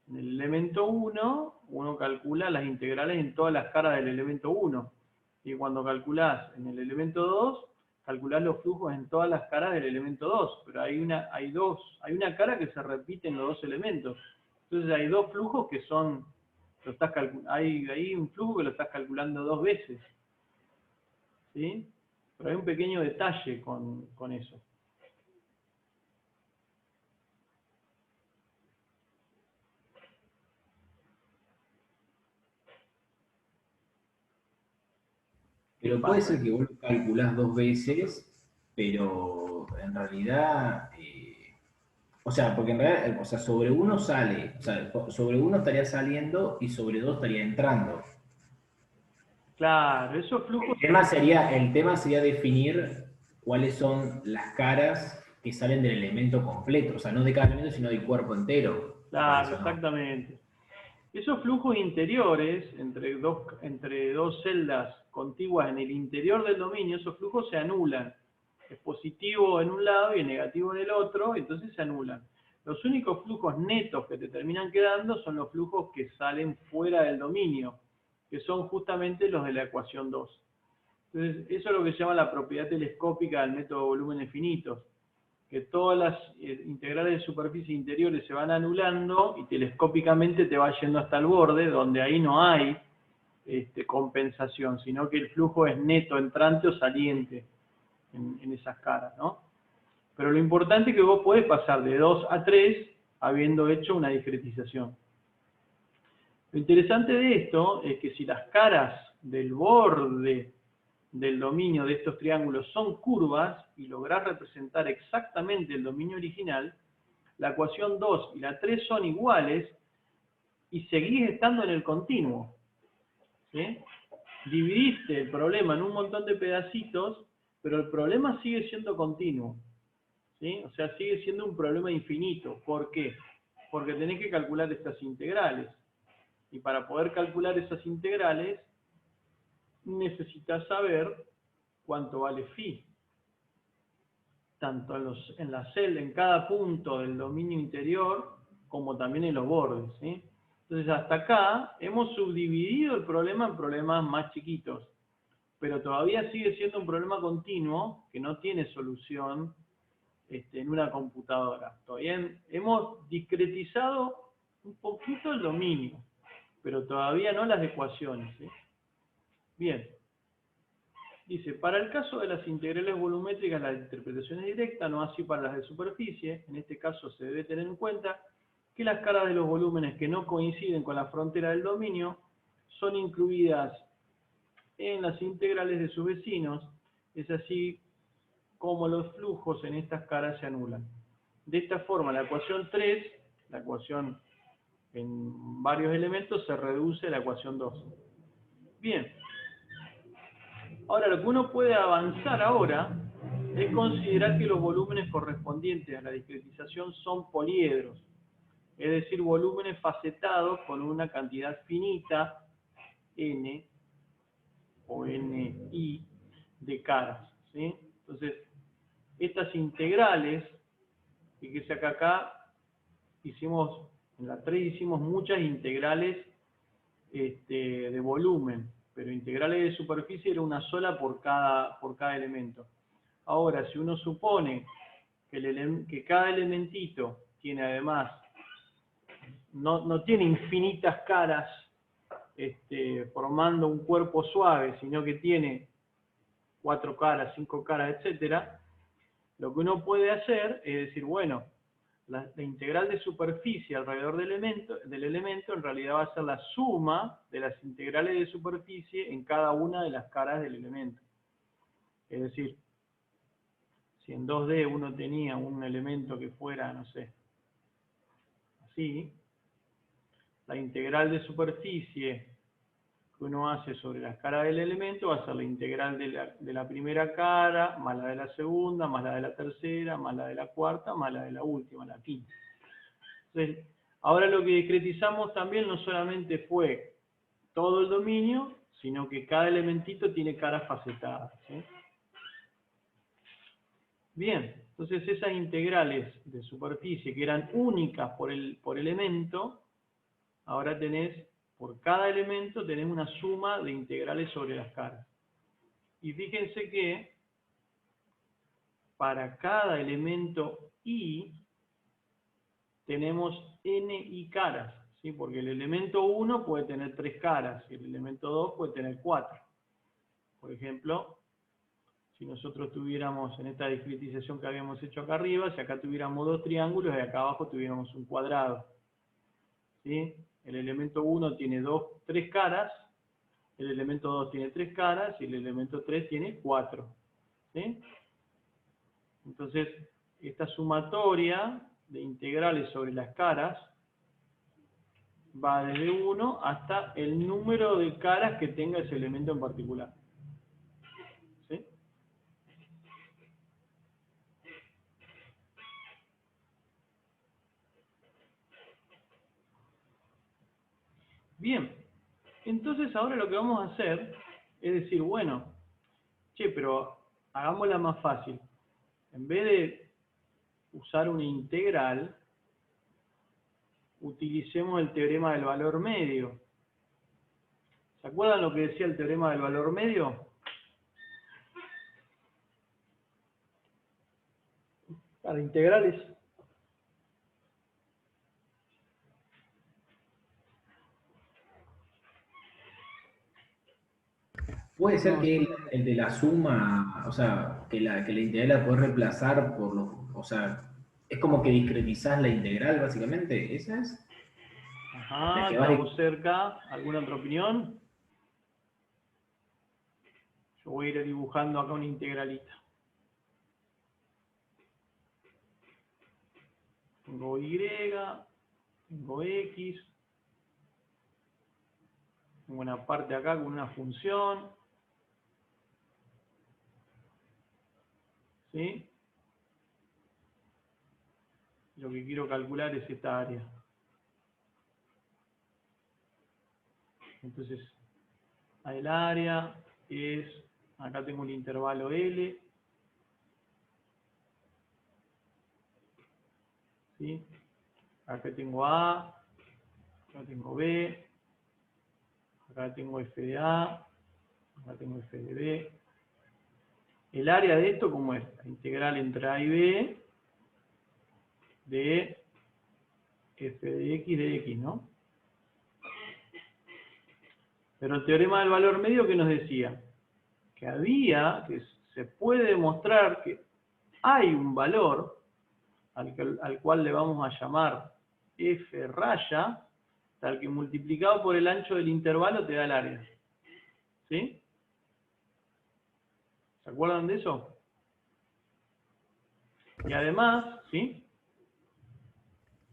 en el elemento 1, uno calcula las integrales en todas las caras del elemento 1. Y cuando calculás en el elemento 2, calculás los flujos en todas las caras del elemento 2. Pero hay una cara que se repite en los dos elementos. Entonces hay dos flujos que son, hay un flujo que lo estás calculando dos veces. ¿Sí? Pero hay un pequeño detalle con eso. Pero puede ser que vos lo calculás dos veces, pero en realidad, o sea, porque en realidad, o sea, sobre uno sale, o sea, sobre uno estaría saliendo y sobre dos estaría entrando. Claro, esos flujos... El tema sería definir cuáles son las caras que salen del elemento completo, o sea, no de cada elemento, sino del cuerpo entero. Claro, exactamente. Esos flujos interiores, entre dos celdas contiguas en el interior del dominio, esos flujos se anulan. Es positivo en un lado y es negativo en el otro, entonces se anulan. Los únicos flujos netos que te terminan quedando son los flujos que salen fuera del dominio, que son justamente los de la ecuación 2. Entonces, eso es lo que se llama la propiedad telescópica del método de volúmenes finitos, que todas las integrales de superficie interiores se van anulando y telescópicamente te va yendo hasta el borde, donde ahí no hay compensación, sino que el flujo es neto entrante o saliente en esas caras, ¿no? Pero lo importante es que vos podés pasar de 2 a 3 habiendo hecho una discretización. Lo interesante de esto es que si las caras del borde del dominio de estos triángulos son curvas y lográs representar exactamente el dominio original, la ecuación 2 y la 3 son iguales y seguís estando en el continuo. ¿Sí? Dividiste el problema en un montón de pedacitos, pero el problema sigue siendo continuo. ¿sí? O sea, sigue siendo un problema infinito. ¿Por qué? Porque tenés que calcular estas integrales. Y para poder calcular esas integrales, necesitas saber cuánto vale phi. Tanto en la celda, en cada punto del dominio interior, como también en los bordes, ¿sí? Entonces, hasta acá hemos subdividido el problema en problemas más chiquitos, pero todavía sigue siendo un problema continuo que no tiene solución en una computadora. Todavía hemos discretizado un poquito el dominio, pero todavía no las ecuaciones, ¿sí? Bien. Dice, para el caso de las integrales volumétricas la interpretación es directa, no así para las de superficie. En este caso se debe tener en cuenta que las caras de los volúmenes que no coinciden con la frontera del dominio son incluidas en las integrales de sus vecinos. Es así como los flujos en estas caras se anulan. De esta forma, la ecuación 3, la ecuación en varios elementos, se reduce a la ecuación 2. Bien. Ahora, lo que uno puede avanzar ahora es considerar que los volúmenes correspondientes a la discretización son poliedros, es decir, volúmenes facetados con una cantidad finita, n o ni, de caras, ¿sí? Entonces, estas integrales, fíjese acá, en la 3 hicimos muchas integrales de volumen, pero integrales de superficie era una sola por cada elemento. Ahora, si uno supone que cada elementito tiene además, no tiene infinitas caras formando un cuerpo suave, sino que tiene 4 caras, 5 caras, etcétera, lo que uno puede hacer es decir, bueno, la integral de superficie alrededor del elemento en realidad va a ser la suma de las integrales de superficie en cada una de las caras del elemento. Es decir, si en 2D uno tenía un elemento que fuera, no sé, así, la integral de superficie que uno hace sobre las caras del elemento va a ser la integral de la primera cara, más la de la segunda, más la de la tercera, más la de la cuarta, más la de la última, la quinta. Entonces, ahora lo que discretizamos también no solamente fue todo el dominio, sino que cada elementito tiene caras facetadas, ¿sí? Bien, entonces esas integrales de superficie que eran únicas por elemento, ahora por cada elemento tenés una suma de integrales sobre las caras. Y fíjense que para cada elemento i tenemos ni caras, ¿sí? Porque el elemento 1 puede tener 3 caras y el elemento 2 puede tener 4. Por ejemplo, si nosotros tuviéramos en esta discretización que habíamos hecho acá arriba, si acá tuviéramos 2 triángulos y acá abajo tuviéramos un cuadrado, ¿sí? El elemento 1 tiene 3 caras, el elemento 2 tiene 3 caras y el elemento 3 tiene 4. ¿Sí? Entonces, esta sumatoria de integrales sobre las caras va desde 1 hasta el número de caras que tenga ese elemento en particular. ¿Sí? Bien, entonces ahora lo que vamos a hacer es decir, bueno, pero hagámosla más fácil. En vez de usar una integral, utilicemos el teorema del valor medio. ¿Se acuerdan lo que decía el teorema del valor medio? Para integrales. Puede ser que el de la suma, o sea, que la integral la podés reemplazar por los, o sea, es como que discretizás la integral, básicamente, ¿esa es? Ajá, estamos cerca. ¿Alguna otra opinión? Yo voy a ir dibujando acá una integralita. Tengo Y, tengo X, tengo una parte acá con una función, ¿sí? Lo que quiero calcular es esta área. Entonces, el área es, acá tengo el intervalo L, ¿sí? Acá tengo A, acá tengo B, acá tengo F de A, acá tengo F de B. El área de esto, ¿cómo es? La integral entre A y B de F de X, ¿no? Pero el teorema del valor medio, ¿qué nos decía? Que se puede demostrar que hay un valor al cual le vamos a llamar F raya, tal que multiplicado por el ancho del intervalo te da el área. ¿Sí? ¿Se acuerdan de eso? Y además, ¿sí?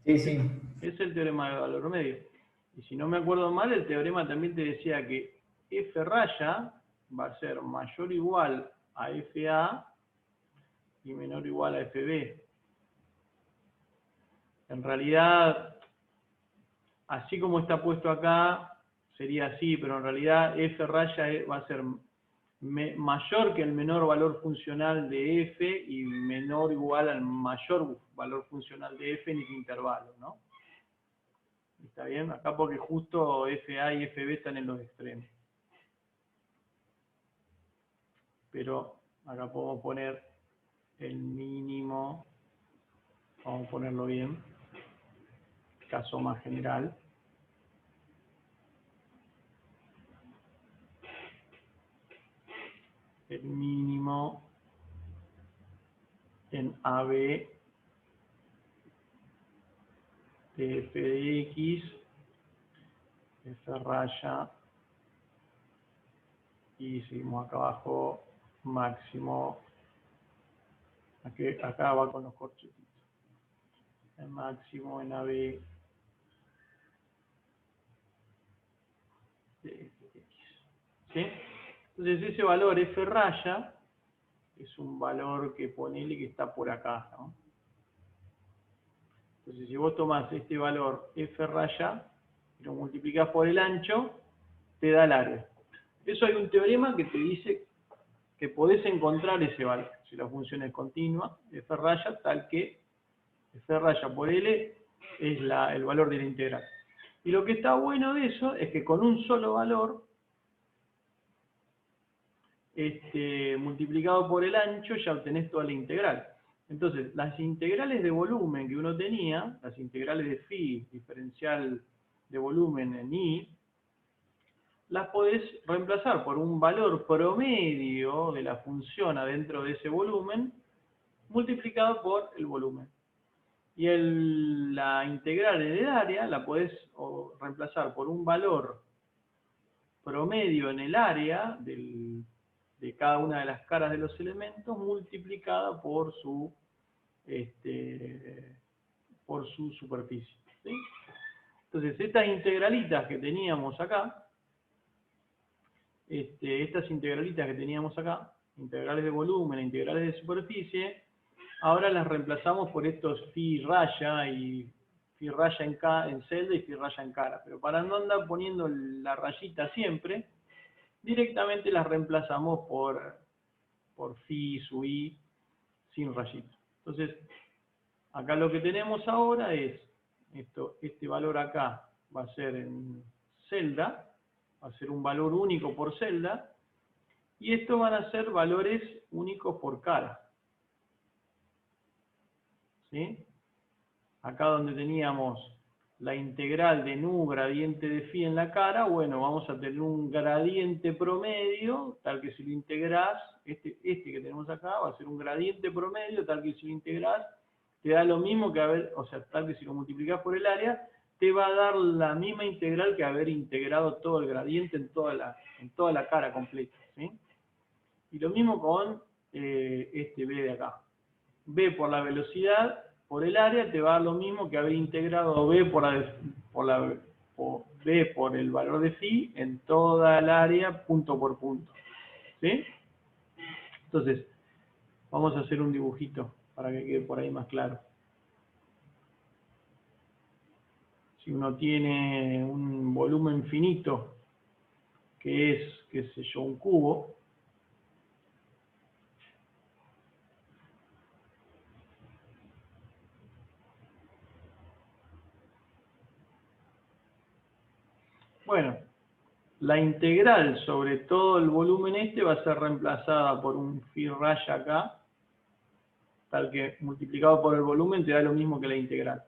Sí, sí. Es el teorema del valor medio. Y si no me acuerdo mal, el teorema también te decía que F raya va a ser mayor o igual a FA y menor o igual a FB. En realidad, así como está puesto acá, sería así, pero en realidad F raya va a ser mayor que el menor valor funcional de F y menor o igual al mayor valor funcional de F en ese intervalo, ¿no? ¿Está bien? Acá porque justo FA y FB están en los extremos. Pero acá podemos poner el mínimo, vamos a ponerlo bien, caso más general. El mínimo en AB de F de X, F raya, y seguimos acá abajo, máximo, acá va con los corchetitos, el máximo en AB de F de X. ¿Sí? Entonces ese valor F raya es un valor que ponele que está por acá, ¿no? Entonces si vos tomás este valor F raya y lo multiplicás por el ancho, te da el área. Eso hay un teorema que te dice que podés encontrar ese valor, si la función es continua, F raya, tal que F raya por L es el valor de la integral. Y lo que está bueno de eso es que con un solo valor, multiplicado por el ancho, ya obtenés toda la integral. Entonces, las integrales de volumen que uno tenía, las integrales de phi, diferencial de volumen en I, las podés reemplazar por un valor promedio de la función adentro de ese volumen, multiplicado por el volumen. Y la integral en el área la podés reemplazar por un valor promedio en el área de cada una de las caras de los elementos, multiplicada por su superficie. ¿Sí? Entonces, estas integralitas que teníamos acá, integrales de volumen e integrales de superficie, ahora las reemplazamos por estos phi raya y phi raya en celda y phi raya en cara. Pero para no andar poniendo la rayita siempre, directamente las reemplazamos por phi sub i sin rayita. Entonces, acá lo que tenemos ahora es este valor acá va a ser en celda, va a ser un valor único por celda, y estos van a ser valores únicos por cara. ¿Sí? Acá donde teníamos la integral de nu gradiente de phi en la cara, bueno, vamos a tener un gradiente promedio, tal que si lo integrás, este que tenemos acá va a ser un gradiente promedio, tal que si lo integrás, te da lo mismo que tal que si lo multiplicás por el área, te va a dar la misma integral que haber integrado todo el gradiente en toda la cara completa. ¿Sí? Y lo mismo con este B de acá. B por la velocidad, por el área, te va a dar lo mismo que haber integrado B B por el valor de phi en toda el área, punto por punto. ¿Sí? Entonces, vamos a hacer un dibujito para que quede por ahí más claro. Si uno tiene un volumen finito, que es, qué sé yo, un cubo, bueno, la integral sobre todo el volumen este va a ser reemplazada por un phi raya acá, tal que multiplicado por el volumen te da lo mismo que la integral.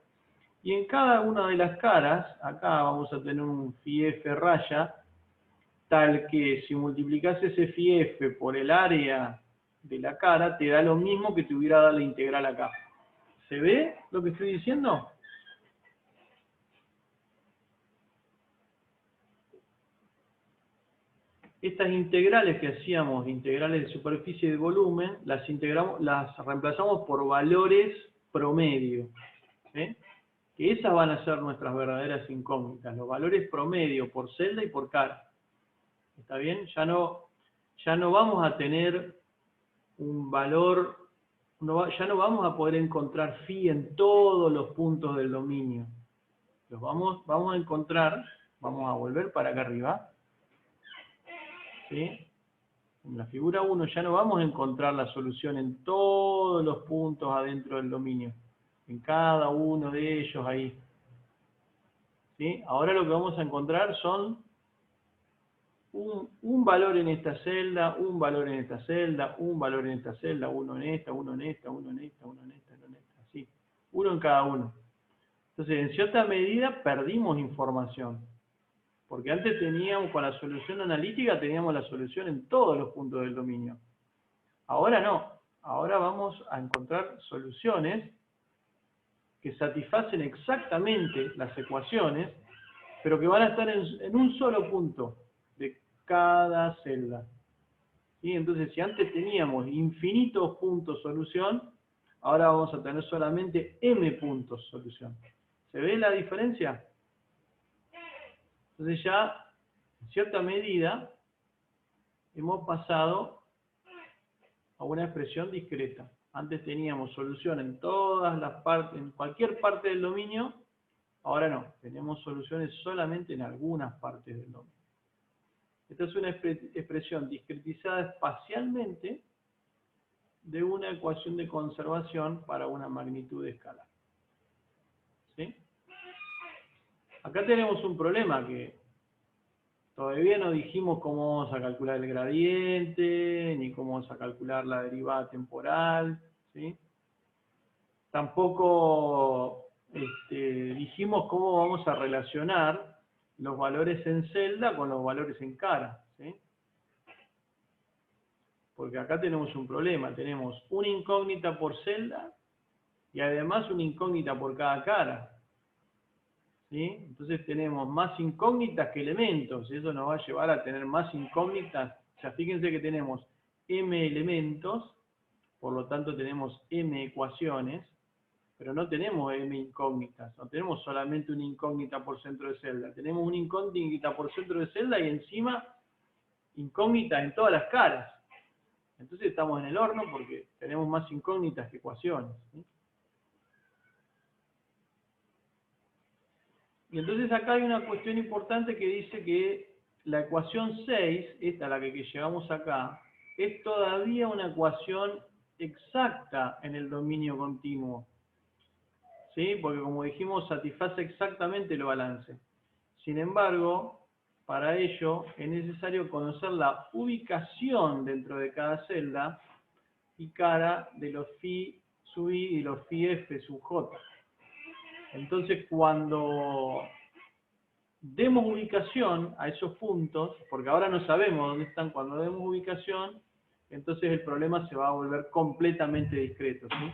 Y en cada una de las caras, acá vamos a tener un phi f raya, tal que si multiplicas ese phi f por el área de la cara, te da lo mismo que te hubiera dado la integral acá. ¿Se ve lo que estoy diciendo? Estas integrales que hacíamos, integrales de superficie y de volumen, las reemplazamos por valores promedio. ¿Sí? Que esas van a ser nuestras verdaderas incógnitas, los valores promedio por celda y por cara. ¿Está bien? Ya no vamos a tener un valor, ya no vamos a poder encontrar phi en todos los puntos del dominio. Los vamos a encontrar, vamos a volver para acá arriba. ¿Sí? En la figura 1 ya no vamos a encontrar la solución en todos los puntos adentro del dominio. En cada uno de ellos ahí. ¿Sí? Ahora lo que vamos a encontrar son un valor en esta celda, un valor en esta celda, un valor en esta celda, uno en esta, uno en esta, uno en esta, uno en esta, uno en esta, así. Uno en cada uno. Entonces, en cierta medida perdimos información. Porque antes teníamos, con la solución analítica, teníamos la solución en todos los puntos del dominio. Ahora no. Ahora vamos a encontrar soluciones que satisfacen exactamente las ecuaciones, pero que van a estar en un solo punto de cada celda. ¿Sí? Entonces, si antes teníamos infinitos puntos solución, ahora vamos a tener solamente m puntos solución. ¿Se ve la diferencia? Entonces ya, en cierta medida, hemos pasado a una expresión discreta. Antes teníamos solución en todas las partes, en cualquier parte del dominio, ahora no, tenemos soluciones solamente en algunas partes del dominio. Esta es una expresión discretizada espacialmente de una ecuación de conservación para una magnitud escalar. ¿Sí? Acá tenemos un problema que todavía no dijimos cómo vamos a calcular el gradiente, ni cómo vamos a calcular la derivada temporal, ¿sí? Tampoco dijimos cómo vamos a relacionar los valores en celda con los valores en cara, ¿sí? Porque acá tenemos un problema, tenemos una incógnita por celda y además una incógnita por cada cara. ¿Sí? Entonces tenemos más incógnitas que elementos, y eso nos va a llevar a tener más incógnitas. O sea, fíjense que tenemos m elementos, por lo tanto tenemos m ecuaciones, pero no tenemos m incógnitas, no tenemos solamente una incógnita por centro de celda, tenemos una incógnita por centro de celda y encima incógnitas en todas las caras. Entonces estamos en el horno porque tenemos más incógnitas que ecuaciones. ¿Sí? Y entonces acá hay una cuestión importante que dice que la ecuación 6, esta la que llevamos acá, es todavía una ecuación exacta en el dominio continuo. ¿Sí? Porque como dijimos, satisface exactamente el balance. Sin embargo, para ello es necesario conocer la ubicación dentro de cada celda y cara de los phi sub i y los phi f sub j. Entonces, cuando demos ubicación a esos puntos, porque ahora no sabemos dónde están, cuando demos ubicación, entonces el problema se va a volver completamente discreto, ¿sí?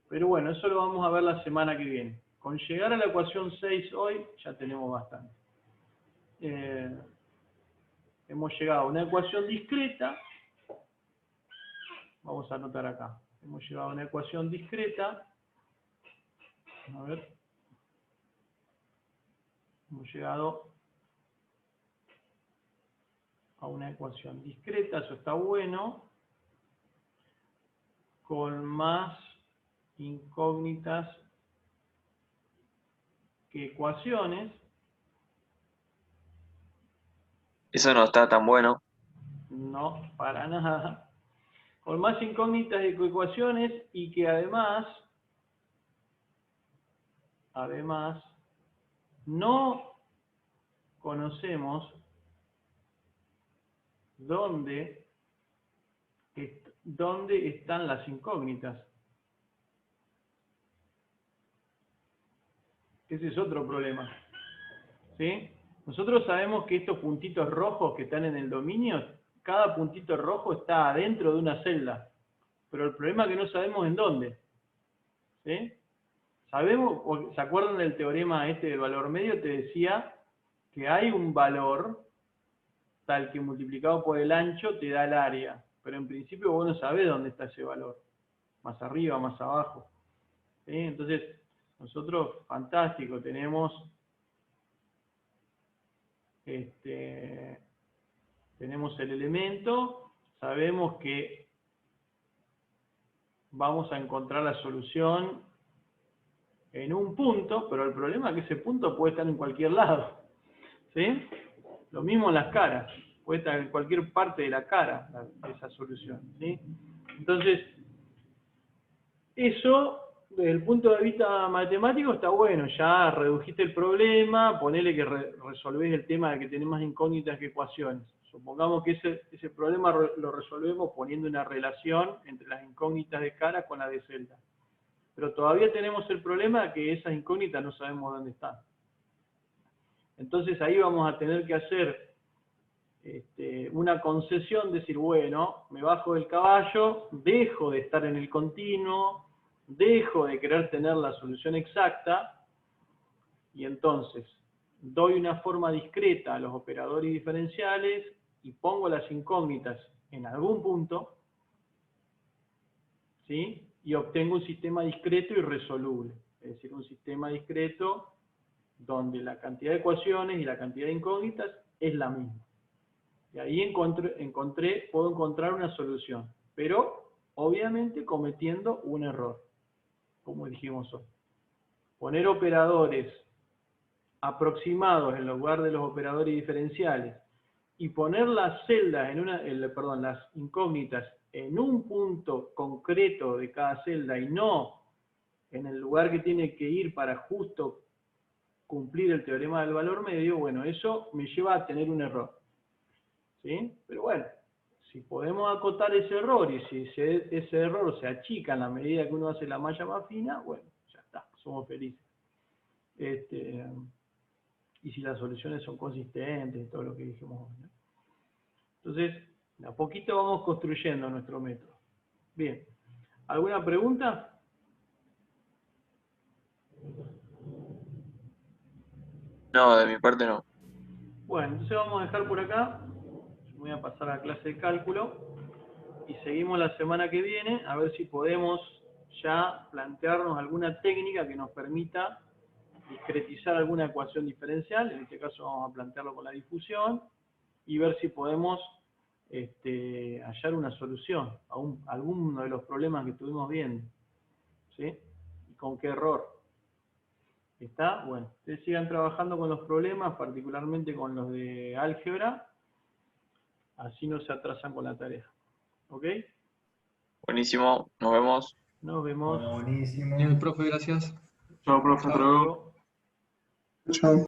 Pero bueno, eso lo vamos a ver la semana que viene. Con llegar a la ecuación 6 hoy, ya tenemos bastante. Hemos llegado a una ecuación discreta, vamos a anotar acá, hemos llegado a una ecuación discreta, a ver, hemos llegado a una ecuación discreta, eso está bueno, con más incógnitas que ecuaciones. Eso no está tan bueno. No, para nada. Con más incógnitas que ecuaciones y que además, no conocemos dónde están las incógnitas. Ese es otro problema. ¿Sí? Nosotros sabemos que estos puntitos rojos que están en el dominio, cada puntito rojo está adentro de una celda. Pero el problema es que no sabemos en dónde. ¿Sí? Sabemos, ¿se acuerdan del teorema este del valor medio? Te decía que hay un valor tal que multiplicado por el ancho te da el área. Pero en principio vos no sabés dónde está ese valor. Más arriba, más abajo. ¿Sí? Entonces, nosotros, fantástico, tenemos el elemento, sabemos que vamos a encontrar la solución en un punto, pero el problema es que ese punto puede estar en cualquier lado. ¿Sí? Lo mismo en las caras, puede estar en cualquier parte de la cara esa solución. ¿Sí? Entonces, eso, desde el punto de vista matemático, está bueno, ya redujiste el problema, ponele que resolvés el tema de que tenés más incógnitas que ecuaciones. Supongamos que ese problema lo resolvemos poniendo una relación entre las incógnitas de cara con la de celda. Pero todavía tenemos el problema de que esas incógnitas no sabemos dónde están. Entonces ahí vamos a tener que hacer una concesión, decir, bueno, me bajo del caballo, dejo de estar en el continuo, dejo de querer tener la solución exacta, y entonces doy una forma discreta a los operadores diferenciales y pongo las incógnitas en algún punto, ¿sí? Y obtengo un sistema discreto y resoluble. Es decir, un sistema discreto donde la cantidad de ecuaciones y la cantidad de incógnitas es la misma. Y ahí puedo encontrar una solución, pero obviamente cometiendo un error, como dijimos hoy. Poner operadores aproximados en lugar de los operadores diferenciales y poner las celdas las incógnitas en un punto concreto de cada celda y no en el lugar que tiene que ir para justo cumplir el teorema del valor medio, bueno, eso me lleva a tener un error. ¿Sí? Pero bueno, si podemos acotar ese error y si ese error se achica en la medida que uno hace la malla más fina, bueno, ya está, somos felices. Y si las soluciones son consistentes y todo lo que dijimos hoy, ¿no? Entonces, a poquito vamos construyendo nuestro método. Bien, ¿alguna pregunta? No, de mi parte no. Bueno, entonces vamos a dejar por acá. Yo voy a pasar a la clase de cálculo y seguimos la semana que viene a ver si podemos ya plantearnos alguna técnica que nos permita discretizar alguna ecuación diferencial. En este caso vamos a plantearlo con la difusión y ver si podemos hallar una solución a alguno de los problemas que estuvimos viendo. ¿Sí? ¿Y con qué error? ¿Está? Bueno, ustedes sigan trabajando con los problemas, particularmente con los de álgebra, así no se atrasan con la tarea. ¿Ok? Buenísimo, nos vemos. Nos vemos. Bueno, buenísimo. Bien, profe, gracias. Chao, profe, hasta luego. Chao. Chao.